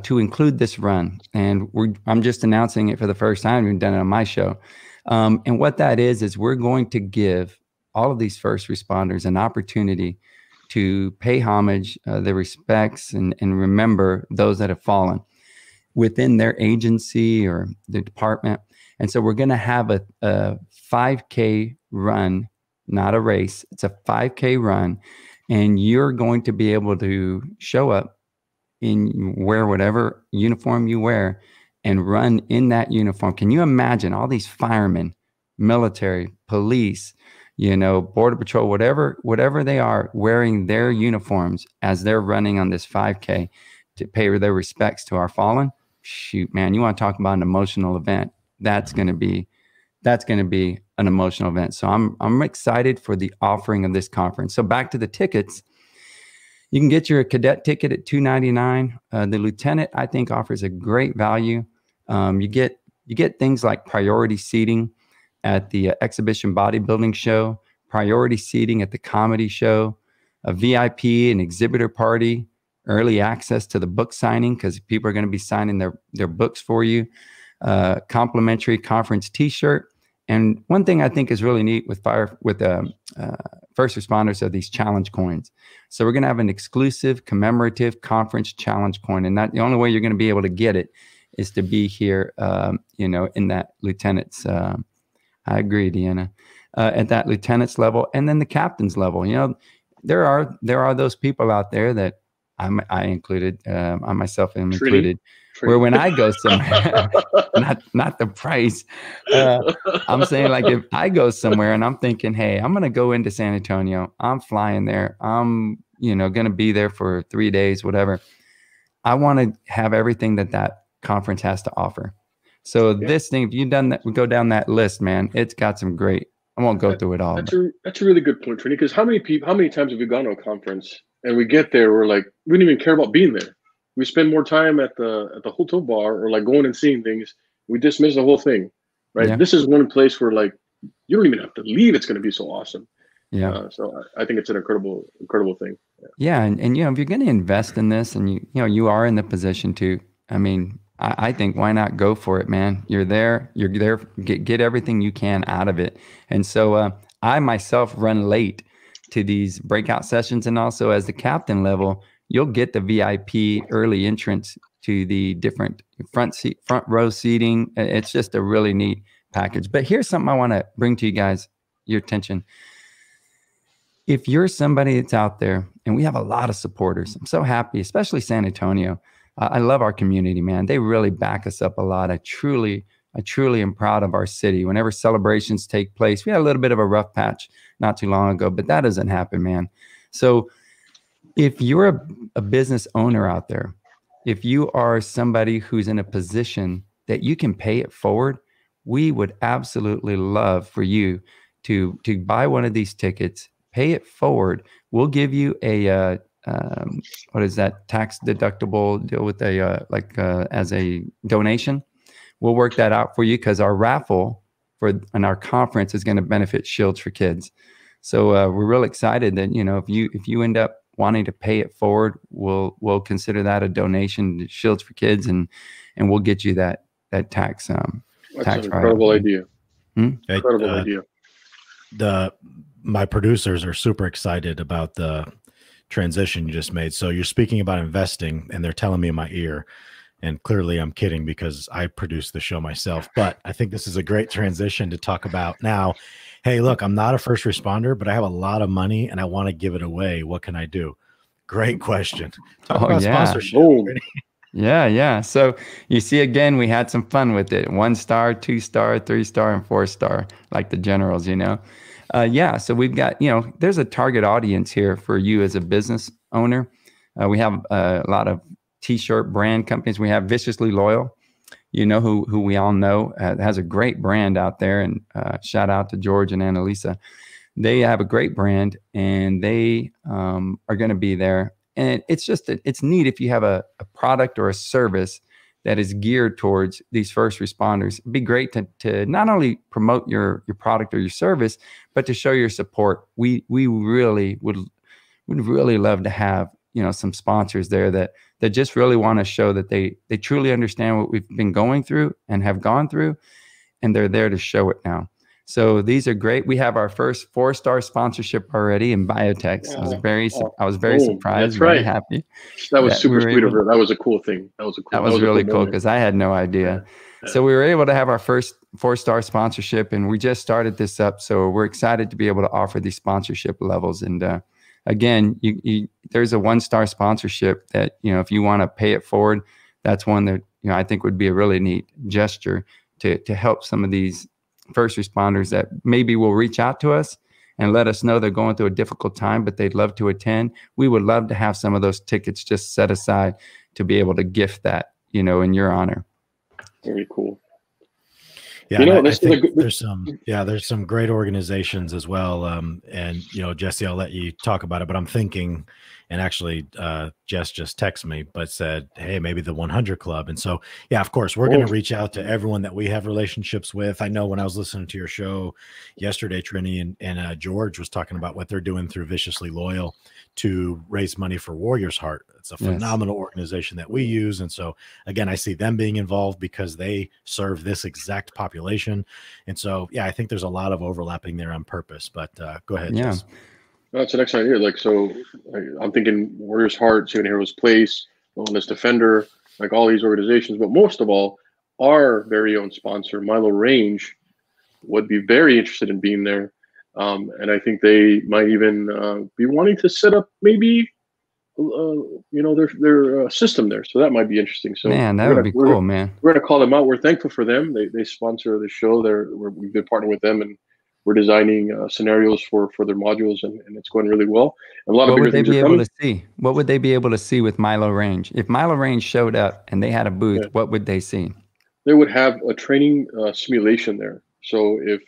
to include this run. And I'm just announcing it for the first time. We've done it on my show. And what that is we're going to give all of these first responders an opportunity to pay homage, their respects, and remember those that have fallen within their agency or the department. And so we're going to have a 5K run, not a race. It's a 5K run. And you're going to be able to show up wear whatever uniform you wear and run in that uniform. Can you imagine all these firemen, military, police, Border Patrol, whatever they are, wearing their uniforms as they're running on this 5K to pay their respects to our fallen? Shoot, man, you want to talk about an emotional event? That's going to be an emotional event. So I'm excited for the offering of this conference. So back to the tickets. You can get your cadet ticket at $299. The lieutenant, I think, offers a great value. You get things like priority seating at the exhibition bodybuilding show, priority seating at the comedy show, a VIP, an exhibitor party, early access to the book signing because people are going to be signing their books for you, complimentary conference T-shirt. And one thing I think is really neat with first responders are these challenge coins. So we're going to have an exclusive commemorative conference challenge coin, and the only way you're going to be able to get it is to be here, in that lieutenant's. I agree, Deanna, at that lieutenant's level, and then the captain's level. There are those people out there that I included, I myself am included. Where when I go somewhere, not the price, I'm saying like if I go somewhere and I'm thinking, hey, I'm going to go into San Antonio, I'm flying there, I'm, going to be there for 3 days, whatever. I want to have everything that conference has to offer. So this thing, if you've done that, we go down that list, man, it's got some great, I won't go through it all. That's a really good point, Trini, because how many times have we gone to a conference and we get there, we're like, we don't even care about being there. We spend more time at the hotel bar or like going and seeing things. We dismiss the whole thing, right? Yeah. This is one place where like you don't even have to leave. It's going to be so awesome. Yeah. So I think it's an incredible thing. Yeah, and if you're going to invest in this, and you are in the position to, I think why not go for it, man? You're there, get everything you can out of it. And so I myself run late to these breakout sessions, and also as the captain level, you'll get the VIP early entrance to the different front row seating. It's just a really neat package. But here's something I want to bring to you guys, your attention. If you're somebody that's out there, and we have a lot of supporters, I'm so happy, especially San Antonio. I love our community, man. They really back us up a lot. I truly am proud of our city. Whenever celebrations take place, we had a little bit of a rough patch not too long ago, but that doesn't happen, man. So if you're a business owner out there, if you are somebody who's in a position that you can pay it forward, we would absolutely love for you to buy one of these tickets, pay it forward. We'll give you a what is that, tax deductible deal with as a donation. We'll work that out for you, because our raffle and our conference is going to benefit Shields for Kids. So we're real excited that, if you end up wanting to pay it forward, we'll consider that a donation to Shields for Kids, and we'll get you that tax. That's an incredible idea. Incredible idea. My producers are super excited about the transition you just made. So you're speaking about investing, and they're telling me in my ear, and clearly I'm kidding because I produce the show myself, but I think this is a great transition to talk about now. Hey, look, I'm not a first responder, but I have a lot of money and I want to give it away. What can I do? Great question. Talk about sponsorship. Yeah. So you see, again, we had some fun with it. 1-star, 2-star, 3-star, and 4-star, like the generals, So we've got, there's a target audience here for you as a business owner. We have a lot of t-shirt brand companies. We have Viciously Loyal, who we all know has a great brand out there. And shout out to George and Annalisa. They have a great brand, and they are going to be there. And it's just, it's neat if you have a product or a service that is geared towards these first responders. It'd be great to not only promote your product or your service, but to show your support. We really would really love to have, some sponsors there that just really want to show that they truly understand what we've been going through and have gone through, and they're there to show it now. So these are great. We have our first 4-star sponsorship already in Biotex. Yeah. I was very surprised. That's right. Very happy. That was super sweet of her. That was a cool thing. That was really cool, because I had no idea. Yeah. So we were able to have our first 4-star sponsorship, and we just started this up. So we're excited to be able to offer these sponsorship levels. And again, there's a 1-star sponsorship that, if you want to pay it forward, that's one that, I think would be a really neat gesture to help some of these first responders that maybe will reach out to us and let us know they're going through a difficult time, but they'd love to attend. We would love to have some of those tickets just set aside to be able to gift that, in your honor. Very cool. Yeah, I think there's some great organizations as well. And Jesse, I'll let you talk about it, but I'm thinking, and actually Jess just texted me, but said, hey, maybe the 100 Club. And so, yeah, of course, we're going to reach out to everyone that we have relationships with. I know when I was listening to your show yesterday, Trini, and George was talking about what they're doing through Viciously Loyal to raise money for Warriors Heart. It's a phenomenal organization that we use. And so, again, I see them being involved because they serve this exact population. And so, yeah, I think there's a lot of overlapping there on purpose. But go ahead, Jess. That's an excellent idea. So I'm thinking Warriors Heart, Saving Heroes Place, Wellness Defender, like all these organizations. But most of all, our very own sponsor, Milo Range, would be very interested in being there. And I think they might even be wanting to set up maybe, their system there. So that might be interesting. So man, that would be cool, man. We're going to call them out. We're thankful for them. They sponsor the show. We've been partnering with them, and we're designing scenarios for their modules, and it's going really well. And a lot of bigger things are coming. What would they be able to see with Milo Range? If Milo Range showed up and they had a booth, what would they see? They would have a training simulation there. So if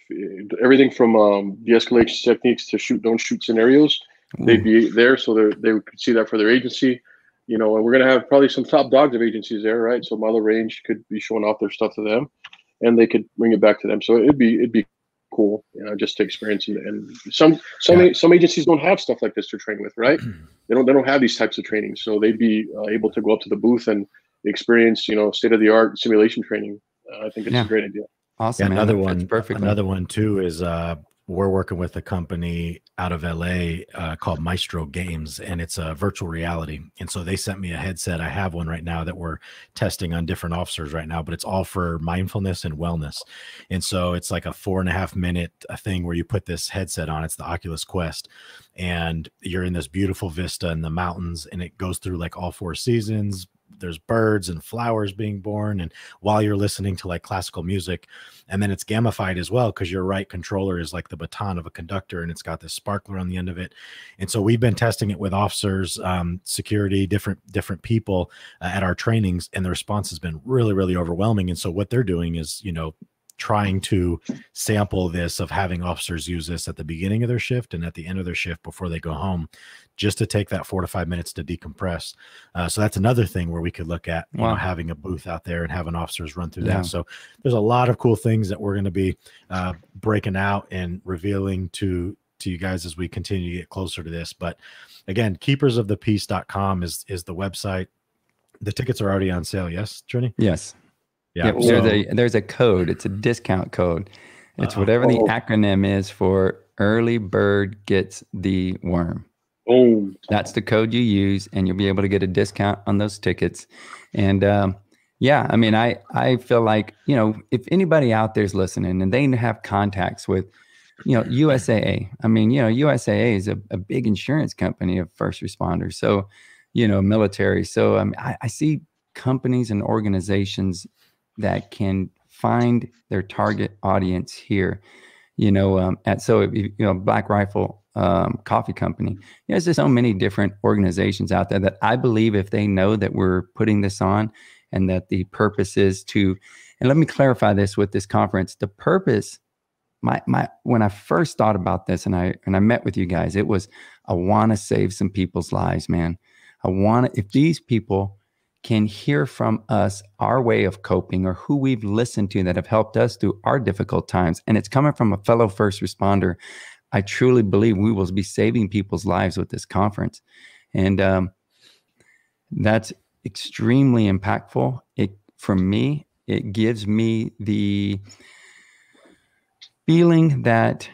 everything from de-escalation techniques to don't shoot scenarios, they'd be there. So they could see that for their agency, and we're going to have probably some top dogs of agencies there, right? So Milo Range could be showing off their stuff to them, and they could bring it back to them. So it'd be cool, just to experience. And some agencies don't have stuff like this to train with, right? They don't have these types of trainings, so they'd be able to go up to the booth and the experience, state of the art simulation training. I think it's a great idea. Awesome. Yeah, man. another one too is we're working with a company out of LA called Maestro Games, and it's a virtual reality. And so they sent me a headset. I have one right now that we're testing on different officers right now, but it's all for mindfulness and wellness. And so it's like a 4.5 minute thing where you put this headset on. It's the Oculus Quest, and you're in this beautiful vista in the mountains, and it goes through like all 4 seasons. There's birds and flowers being born, and while you're listening to like classical music, and then it's gamified as well, because your right controller is like the baton of a conductor, and it's got this sparkler on the end of it. And so we've been testing it with officers, security, different people at our trainings, and the response has been really, really overwhelming. And so what they're doing is, trying to sample this, of having officers use this at the beginning of their shift and at the end of their shift before they go home, just to take that 4 to 5 minutes to decompress. So that's another thing where we could look at having a booth out there and having officers run through that. So there's a lot of cool things that we're going to be breaking out and revealing to you guys as we continue to get closer to this. But again, keepersofthepeace.com is the website. The tickets are already on sale. Yes, Trini? Yes. Yeah, there's a code. It's a discount code. It's whatever the acronym is for early bird gets the worm. Boom. That's the code you use, and you'll be able to get a discount on those tickets. And I mean, I feel like, if anybody out there's listening and they have contacts with, USAA. I mean, USAA is a big insurance company of first responders. So, military. So I see companies and organizations that can find their target audience here, Black Rifle Coffee Company. There's just so many different organizations out there that I believe, if they know that we're putting this on and that the purpose is to, and let me clarify this with this conference, the purpose, when I first thought about this and I met with you guys, it was, I want to save some people's lives, man. If these people can hear from us our way of coping, or who we've listened to that have helped us through our difficult times, and it's coming from a fellow first responder, I truly believe we will be saving people's lives with this conference. And that's extremely impactful. For me, it gives me the feeling that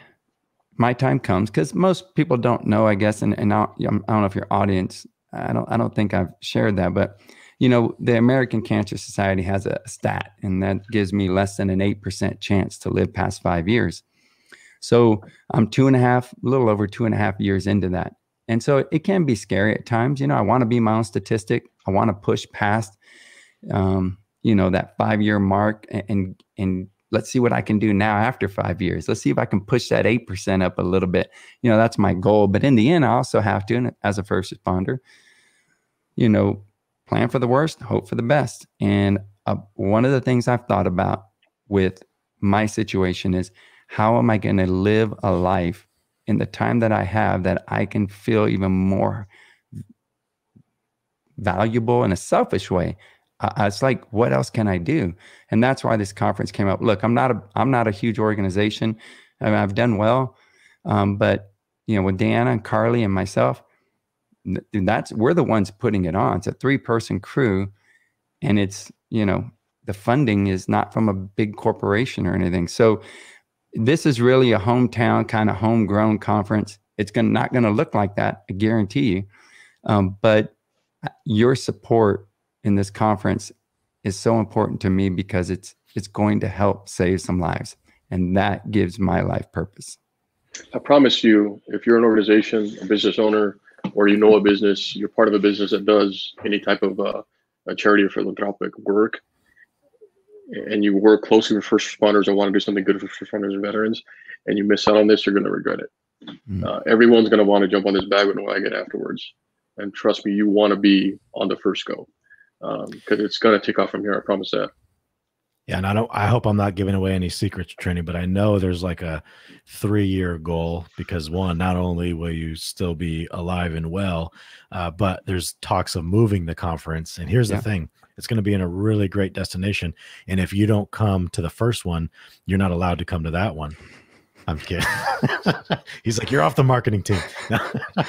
my time comes, because most people don't know, I guess, and I don't know if your audience, I don't think I've shared that, but the American Cancer Society has a stat, and that gives me less than an 8% chance to live past 5 years. So I'm a little over 2.5 years into that. And so it can be scary at times. I want to be my own statistic. I want to push past, that 5-year mark, and let's see what I can do now after 5 years. Let's see if I can push that 8% up a little bit. That's my goal. But in the end, I also have to, as a first responder, plan for the worst, hope for the best. And one of the things I've thought about with my situation is, how am I going to live a life in the time that I have that I can feel even more valuable in a selfish way? It's like, what else can I do? And that's why this conference came up. Look, I'm not a huge organization. I mean, I've done well, but with Deanna and Carly and myself, we're the ones putting it on. It's a 3-person crew, and it's, the funding is not from a big corporation or anything. So this is really a hometown kind of homegrown conference. It's not going to look like that, I guarantee you. But your support in this conference is so important to me, because it's going to help save some lives, and that gives my life purpose. I promise you, if you're an organization, a business owner, or a business, you're part of a business that does any type of a charity or philanthropic work, and you work closely with first responders and want to do something good for first responders and veterans, and you miss out on this, you're going to regret it. Everyone's going to want to jump on this bandwagon afterwards. And trust me, you want to be on the first go, because it's going to take off from here. I promise that. Yeah, and I hope I'm not giving away any secrets, Trini, but I know there's like a 3-year goal, because one, not only will you still be alive and well, but there's talks of moving the conference. And here's the thing. It's going to be in a really great destination. And if you don't come to the first one, you're not allowed to come to that one. I'm kidding. He's like, you're off the marketing team. No, I'm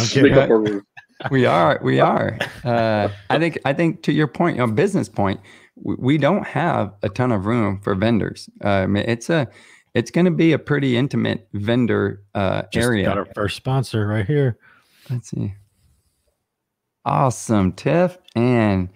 kidding. We are. I think to your point, business point, we don't have a ton of room for vendors. I mean, it's going to be a pretty intimate vendor Just area. got our first sponsor right here. Let's see. Awesome, Tiff, and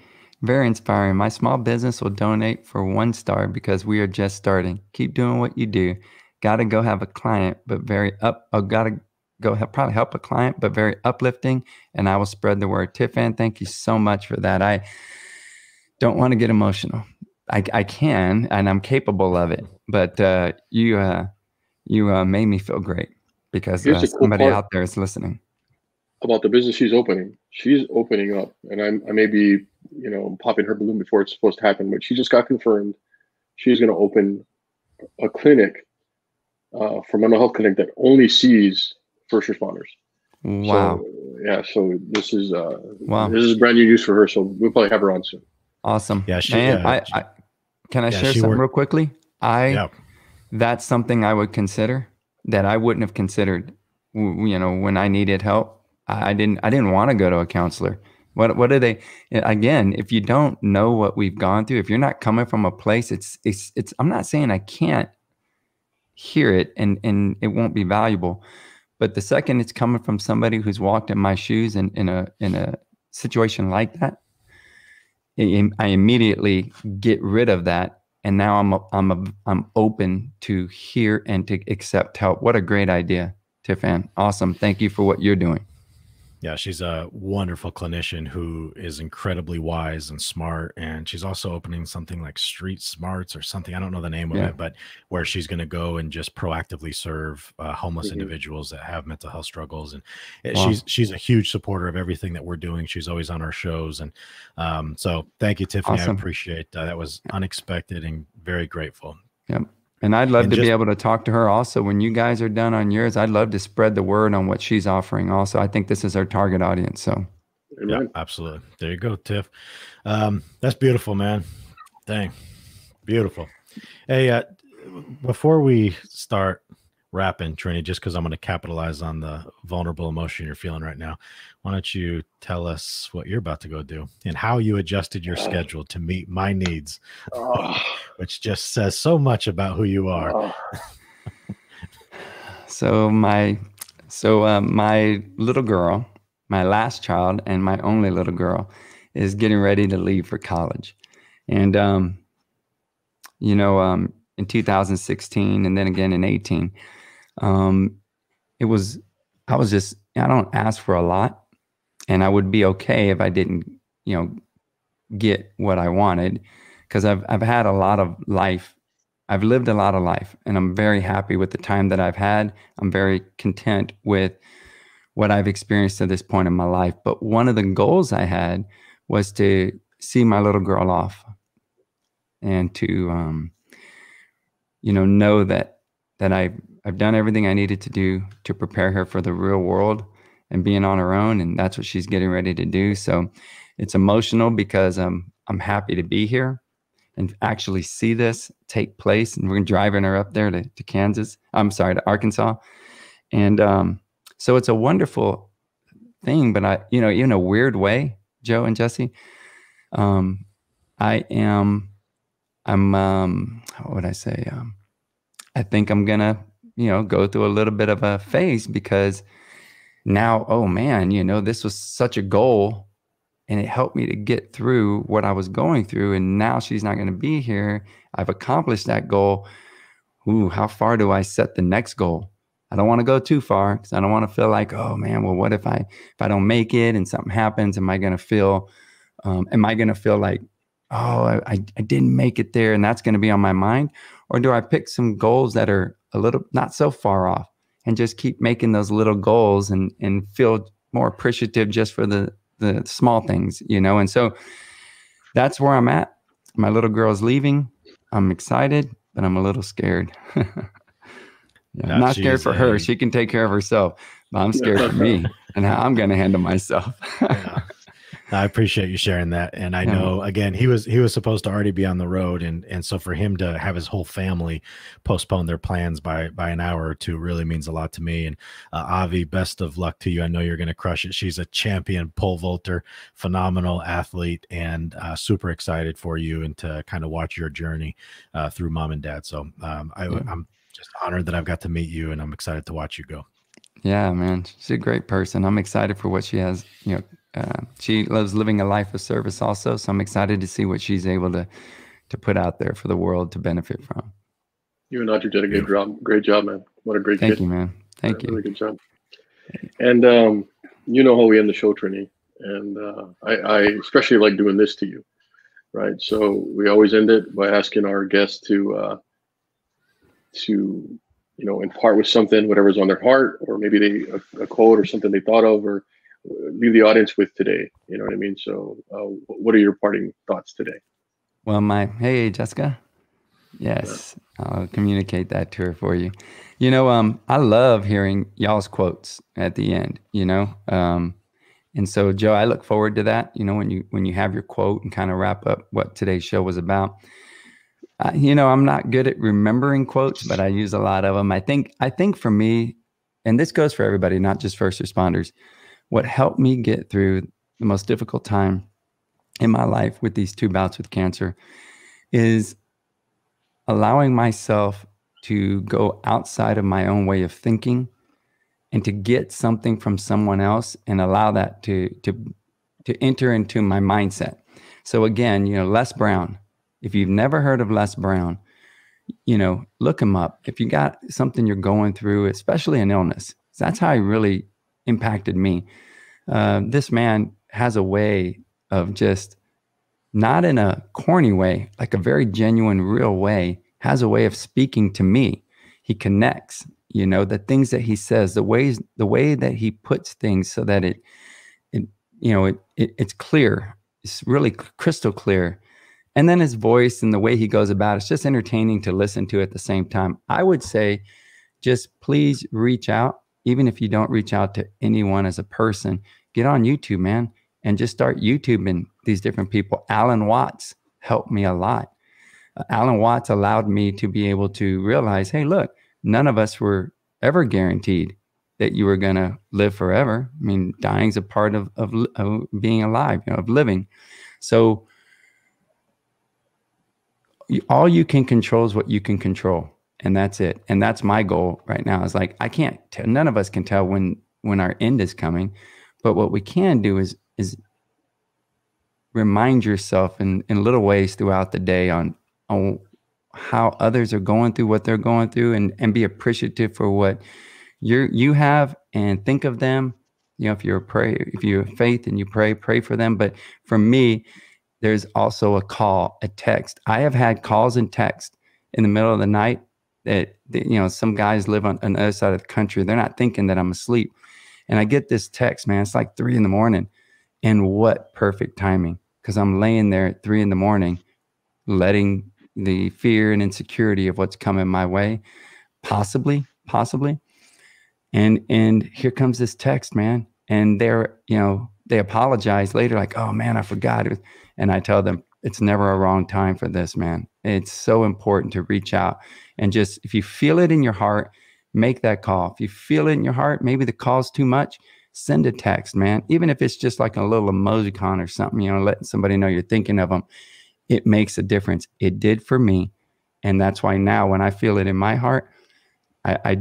very inspiring. My small business will donate for 1 star because we are just starting. Keep doing what you do. Got to go have a client, but probably help a client, but very uplifting. And I will spread the word. Tiffan, thank you so much for that. I don't want to get emotional. I can, and I'm capable of it. But you made me feel great because somebody out there is listening. About the business she's opening up, and I may be, popping her balloon before it's supposed to happen, but she just got confirmed. She's going to open a clinic, for mental health clinic that only sees first responders. Wow. So this is this is brand new news for her. So we'll probably have her on soon. Awesome. Yeah. Can I share something real quickly? That's something I would consider that I wouldn't have considered, when I needed help. I didn't want to go to a counselor. What are they? Again, if you don't know what we've gone through, if you're not coming from a place, it's I'm not saying I can't hear it and it won't be valuable, but the second it's coming from somebody who's walked in my shoes in a situation like that, I immediately get rid of that, and now I'm open to hear and to accept help. What a great idea, Tiffan. Awesome. Thank you for what you're doing. Yeah, she's a wonderful clinician who is incredibly wise and smart. And she's also opening something like Street Smarts or something. I don't know the name of it, but where she's going to go and just proactively serve homeless individuals that have mental health struggles. And she's a huge supporter of everything that we're doing. She's always on our shows. And so thank you, Tiffany. Awesome. I appreciate that. Was unexpected and very grateful. Yep. And I'd love to be able to talk to her also. When you guys are done on yours, I'd love to spread the word on what she's offering also. I think this is our target audience. So, yeah, absolutely. There you go, Tiff. That's beautiful, man. Dang. Beautiful. Hey, before we start wrapping, Trini, just because I'm going to capitalize on the vulnerable emotion you're feeling right now, why don't you tell us what you're about to go do and how you adjusted your schedule to meet my needs, which just says so much about who you are. So my little girl, my last child and my only little girl, is getting ready to leave for college. And, in 2016 and then again in 18, I don't ask for a lot, and I would be okay if I didn't, get what I wanted, because I've had a lot of life. I've lived a lot of life, and I'm very happy with the time that I've had. I'm very content with what I've experienced to this point in my life. But one of the goals I had was to see my little girl off, and to, know that I've done everything I needed to do to prepare her for the real world and being on her own. And that's what she's getting ready to do. So it's emotional because I'm happy to be here and actually see this take place. And we're driving her up there to Kansas. I'm sorry, to Arkansas. And so it's a wonderful thing, but in a weird way, Joe and Jesse, I'm what would I say? I think I'm gonna, go through a little bit of a phase, because now, oh man, this was such a goal, and it helped me to get through what I was going through. And now she's not going to be here. I've accomplished that goal. Ooh, how far do I set the next goal? I don't want to go too far, because I don't want to feel like, oh man, well, what if I don't make it and something happens? Am I going to feel like, oh, I didn't make it there, and that's going to be on my mind? Or do I pick some goals that are a little not so far off and just keep making those little goals and feel more appreciative just for the small things, And so that's where I'm at. My little girl's leaving. I'm excited, but I'm a little scared. I'm not scared for her. She can take care of herself, but I'm scared for me and how I'm going to handle myself. I appreciate you sharing that. And I know, again, he was supposed to already be on the road, and so for him to have his whole family postpone their plans by an hour or two really means a lot to me. And Avi, best of luck to you. I know you're going to crush it. She's a champion pole vaulter, phenomenal athlete, and super excited for you and to kind of watch your journey through mom and dad. So I'm just honored that I've got to meet you, and I'm excited to watch you go. Yeah, man, she's a great person. I'm excited for what she has. She loves living a life of service also. So I'm excited to see what she's able to put out there for the world to benefit from. You and Audrey did a good job. Great job, man. What a great kid. Thank you, man. Thank you. Really good job. And you know how we end the show, Trini. And I especially like doing this to you, right? So we always end it by asking our guests to impart with something, whatever's on their heart, or maybe a quote or something they thought of, or leave the audience with today. You know what I mean? So what are your parting thoughts today? Well, hey, Jessica. Yes, I'll communicate that to her for you. I love hearing y'all's quotes at the end, and so Joe, I look forward to that. When you have your quote and kind of wrap up what today's show was about. I'm not good at remembering quotes, but I use a lot of them. I think for me, and this goes for everybody, not just first responders, what helped me get through the most difficult time in my life with these 2 bouts with cancer is allowing myself to go outside of my own way of thinking and to get something from someone else and allow that to enter into my mindset. So again, Les Brown. If you've never heard of Les Brown, look him up. If you got something you're going through, especially an illness, that's how he really impacted me. This man has a way of just, not in a corny way, like a very genuine, real way, has a way of speaking to me. He connects, the things that he says, the way that he puts things so that it's clear. It's really crystal clear. And then his voice and the way he goes about it's just entertaining to listen to at the same time. I would say just please reach out. Even if you don't reach out to anyone as a person, get on YouTube, man, and just start YouTubing these different people. Alan Watts helped me a lot. Alan Watts allowed me to be able to realize, hey, look, none of us were ever guaranteed that you were going to live forever. I mean, dying's a part of being alive, of living. So all you can control is what you can control. And that's it. And that's my goal right now. Is like, I can't tell, none of us can tell when our end is coming, but what we can do is remind yourself in little ways throughout the day on how others are going through what they're going through, and be appreciative for what you have, and think of them. If you have faith and you pray for them. But for me, there's also a call, a text. I have had calls and text in the middle of the night that some guys live on the other side of the country. They're not thinking that I'm asleep. And I get this text, man, it's like 3 a.m. And what perfect timing, because I'm laying there at 3 a.m, letting the fear and insecurity of what's coming my way, possibly. And here comes this text, man. And they apologize later, like, oh man, I forgot it. And I tell them, it's never a wrong time for this, man. It's so important to reach out and just, if you feel it in your heart, make that call. If you feel it in your heart, maybe the call's too much, send a text, man. Even if it's just like a little emoticon or something, letting somebody know you're thinking of them. It makes a difference. It did for me. And that's why now when I feel it in my heart, I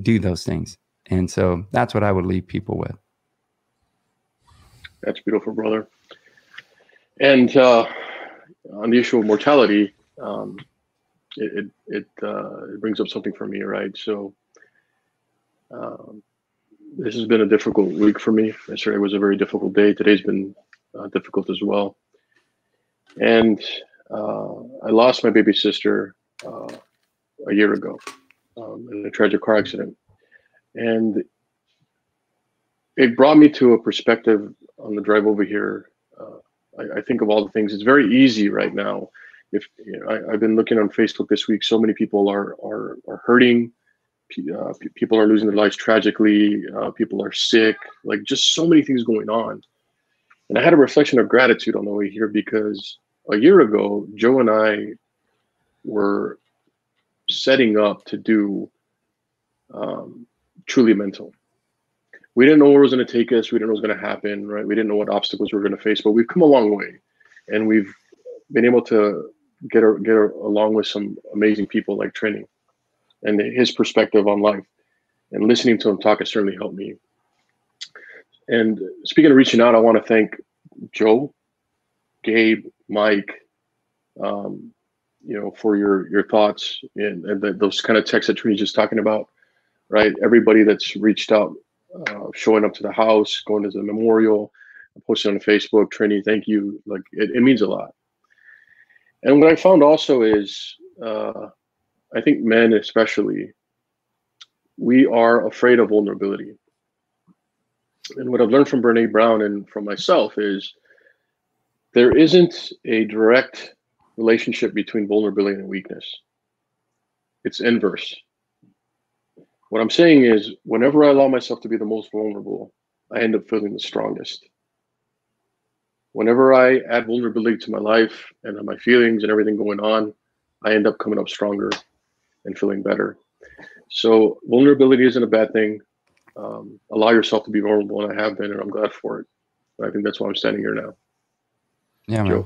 do those things. And so that's what I would leave people with. That's beautiful, brother. And on the issue of mortality, it brings up something for me, right? So this has been a difficult week for me. Yesterday was a very difficult day. Today's been difficult as well. And I lost my baby sister a year ago in a tragic car accident. And it brought me to a perspective on the drive over here. I think of all the things. It's very easy right now. If I've been looking on Facebook this week, so many people are hurting. People are losing their lives tragically. People are sick. Like, just so many things going on. And I had a reflection of gratitude on the way here because a year ago, Joe and I were setting up to do Truly Mental. We didn't know where it was going to take us. We didn't know what was going to happen, right? We didn't know what obstacles we were going to face, but we've come a long way, and we've been able to get along with some amazing people like Trini and his perspective on life. And listening to him talk has certainly helped me. And speaking of reaching out, I want to thank Joe, Gabe, Mike, for your thoughts and those kind of texts that Trini's just talking about, right? Everybody that's reached out, showing up to the house, going to the memorial, posting on Facebook, Trini, thank you. Like it means a lot. And what I found also is, I think men especially, we are afraid of vulnerability. And what I've learned from Brene Brown and from myself is there isn't a direct relationship between vulnerability and weakness. It's inverse. What I'm saying is whenever I allow myself to be the most vulnerable, I end up feeling the strongest. Whenever I add vulnerability to my life and my feelings and everything going on, I end up coming up stronger and feeling better. So vulnerability isn't a bad thing. Allow yourself to be vulnerable, and I have been, and I'm glad for it. And I think that's why I'm standing here now. Yeah, man.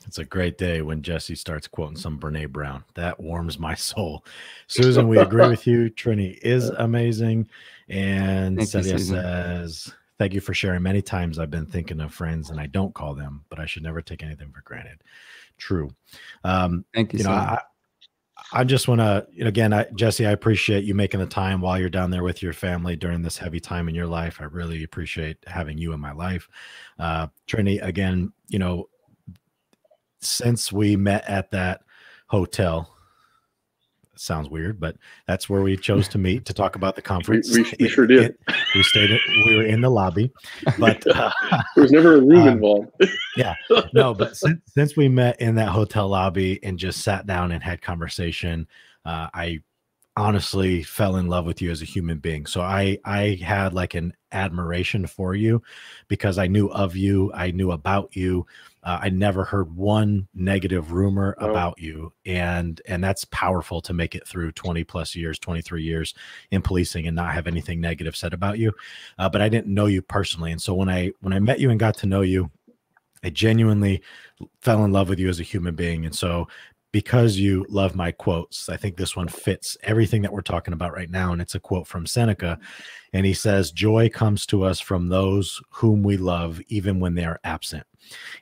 It's a great day when Jesse starts quoting some Brene Brown. That warms my soul. Susan, we agree with you. Trini is amazing. And Celia says, thank you for sharing. Many times I've been thinking of friends and I don't call them, but I should never take anything for granted. True. Thank you. I just want to, again, Jesse, I appreciate you making the time while you're down there with your family during this heavy time in your life. I really appreciate having you in my life. Trini, again, since we met at that hotel, it sounds weird, but that's where we chose to meet to talk about the conference. We sure did. We were in the lobby, but there was never a room involved. Yeah, no, but since we met in that hotel lobby and just sat down and had conversation, I honestly fell in love with you as a human being. So I had like an admiration for you because I knew of you. I knew about you. I never heard one negative rumor about you. And that's powerful to make it through 20 plus years, 23 years in policing and not have anything negative said about you. But I didn't know you personally. And so when I met you and got to know you, I genuinely fell in love with you as a human being. And so because you love my quotes, I think this one fits everything that we're talking about right now. And it's a quote from Seneca. And he says, joy comes to us from those whom we love, even when they are absent.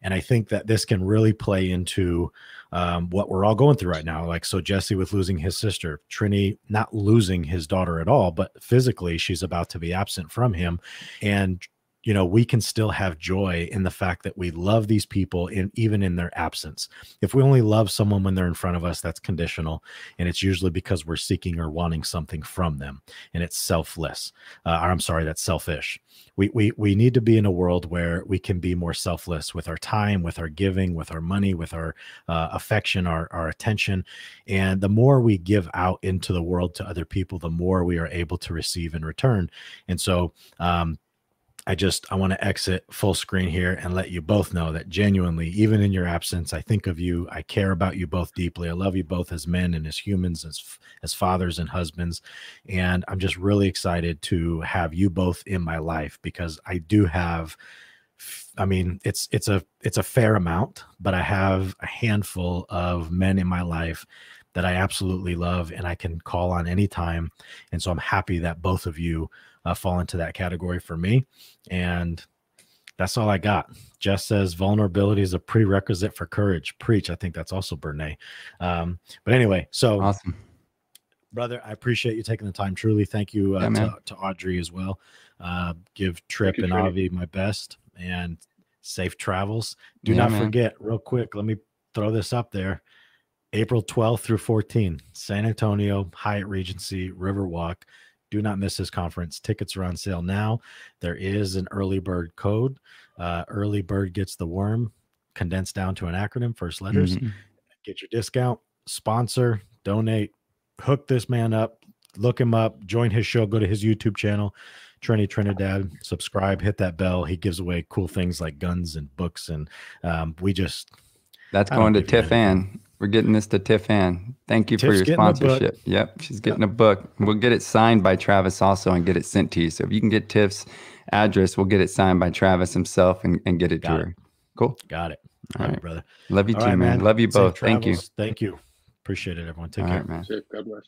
And I think that this can really play into what we're all going through right now. Like, so Jesse with losing his sister, Trini not losing his daughter at all, but physically she's about to be absent from him. And we can still have joy in the fact that we love these people even in their absence. If we only love someone when they're in front of us, that's conditional. And it's usually because we're seeking or wanting something from them. And it's selfless. That's selfish. We need to be in a world where we can be more selfless with our time, with our giving, with our money, with our affection, our attention. And the more we give out into the world to other people, the more we are able to receive in return. And so, I want to exit full screen here and let you both know that genuinely, even in your absence, I think of you. I care about you both deeply. I love you both as men and as humans, as fathers and husbands. And I'm just really excited to have you both in my life because I do have, it's a fair amount, but I have a handful of men in my life that I absolutely love and I can call on anytime. And so I'm happy that both of you fall into that category for me. And that's all I got. Jess says vulnerability is a prerequisite for courage. Preach. I think that's also Brene. But anyway, so awesome, brother. I appreciate you taking the time. Truly. Thank you to Audrey as well. Give Trip and Avi my best and safe travels. Do not forget, real quick, let me throw this up there. April 12th through 14th, San Antonio, Hyatt Regency, Riverwalk. Do not miss this conference. Tickets are on sale now. There is an early bird code. Early bird gets the worm, condensed down to an acronym, first letters. Get your discount, sponsor, donate, hook this man up, look him up, join his show, go to his YouTube channel. Trini Trinidad. Subscribe, hit that bell. He gives away cool things like guns and books, and that's going to Tiff Ann. We're getting this to Tiff Ann. Thank you for your sponsorship. Yep, she's getting a book. We'll get it signed by Travis also and get it sent to you. So if you can get Tiff's address, we'll get it signed by Travis himself and get it to her. Cool. Got it. All right, brother. Love you too, man. Love you both. Thank you. Thank you. Appreciate it, everyone. Take care. All right, man. God bless.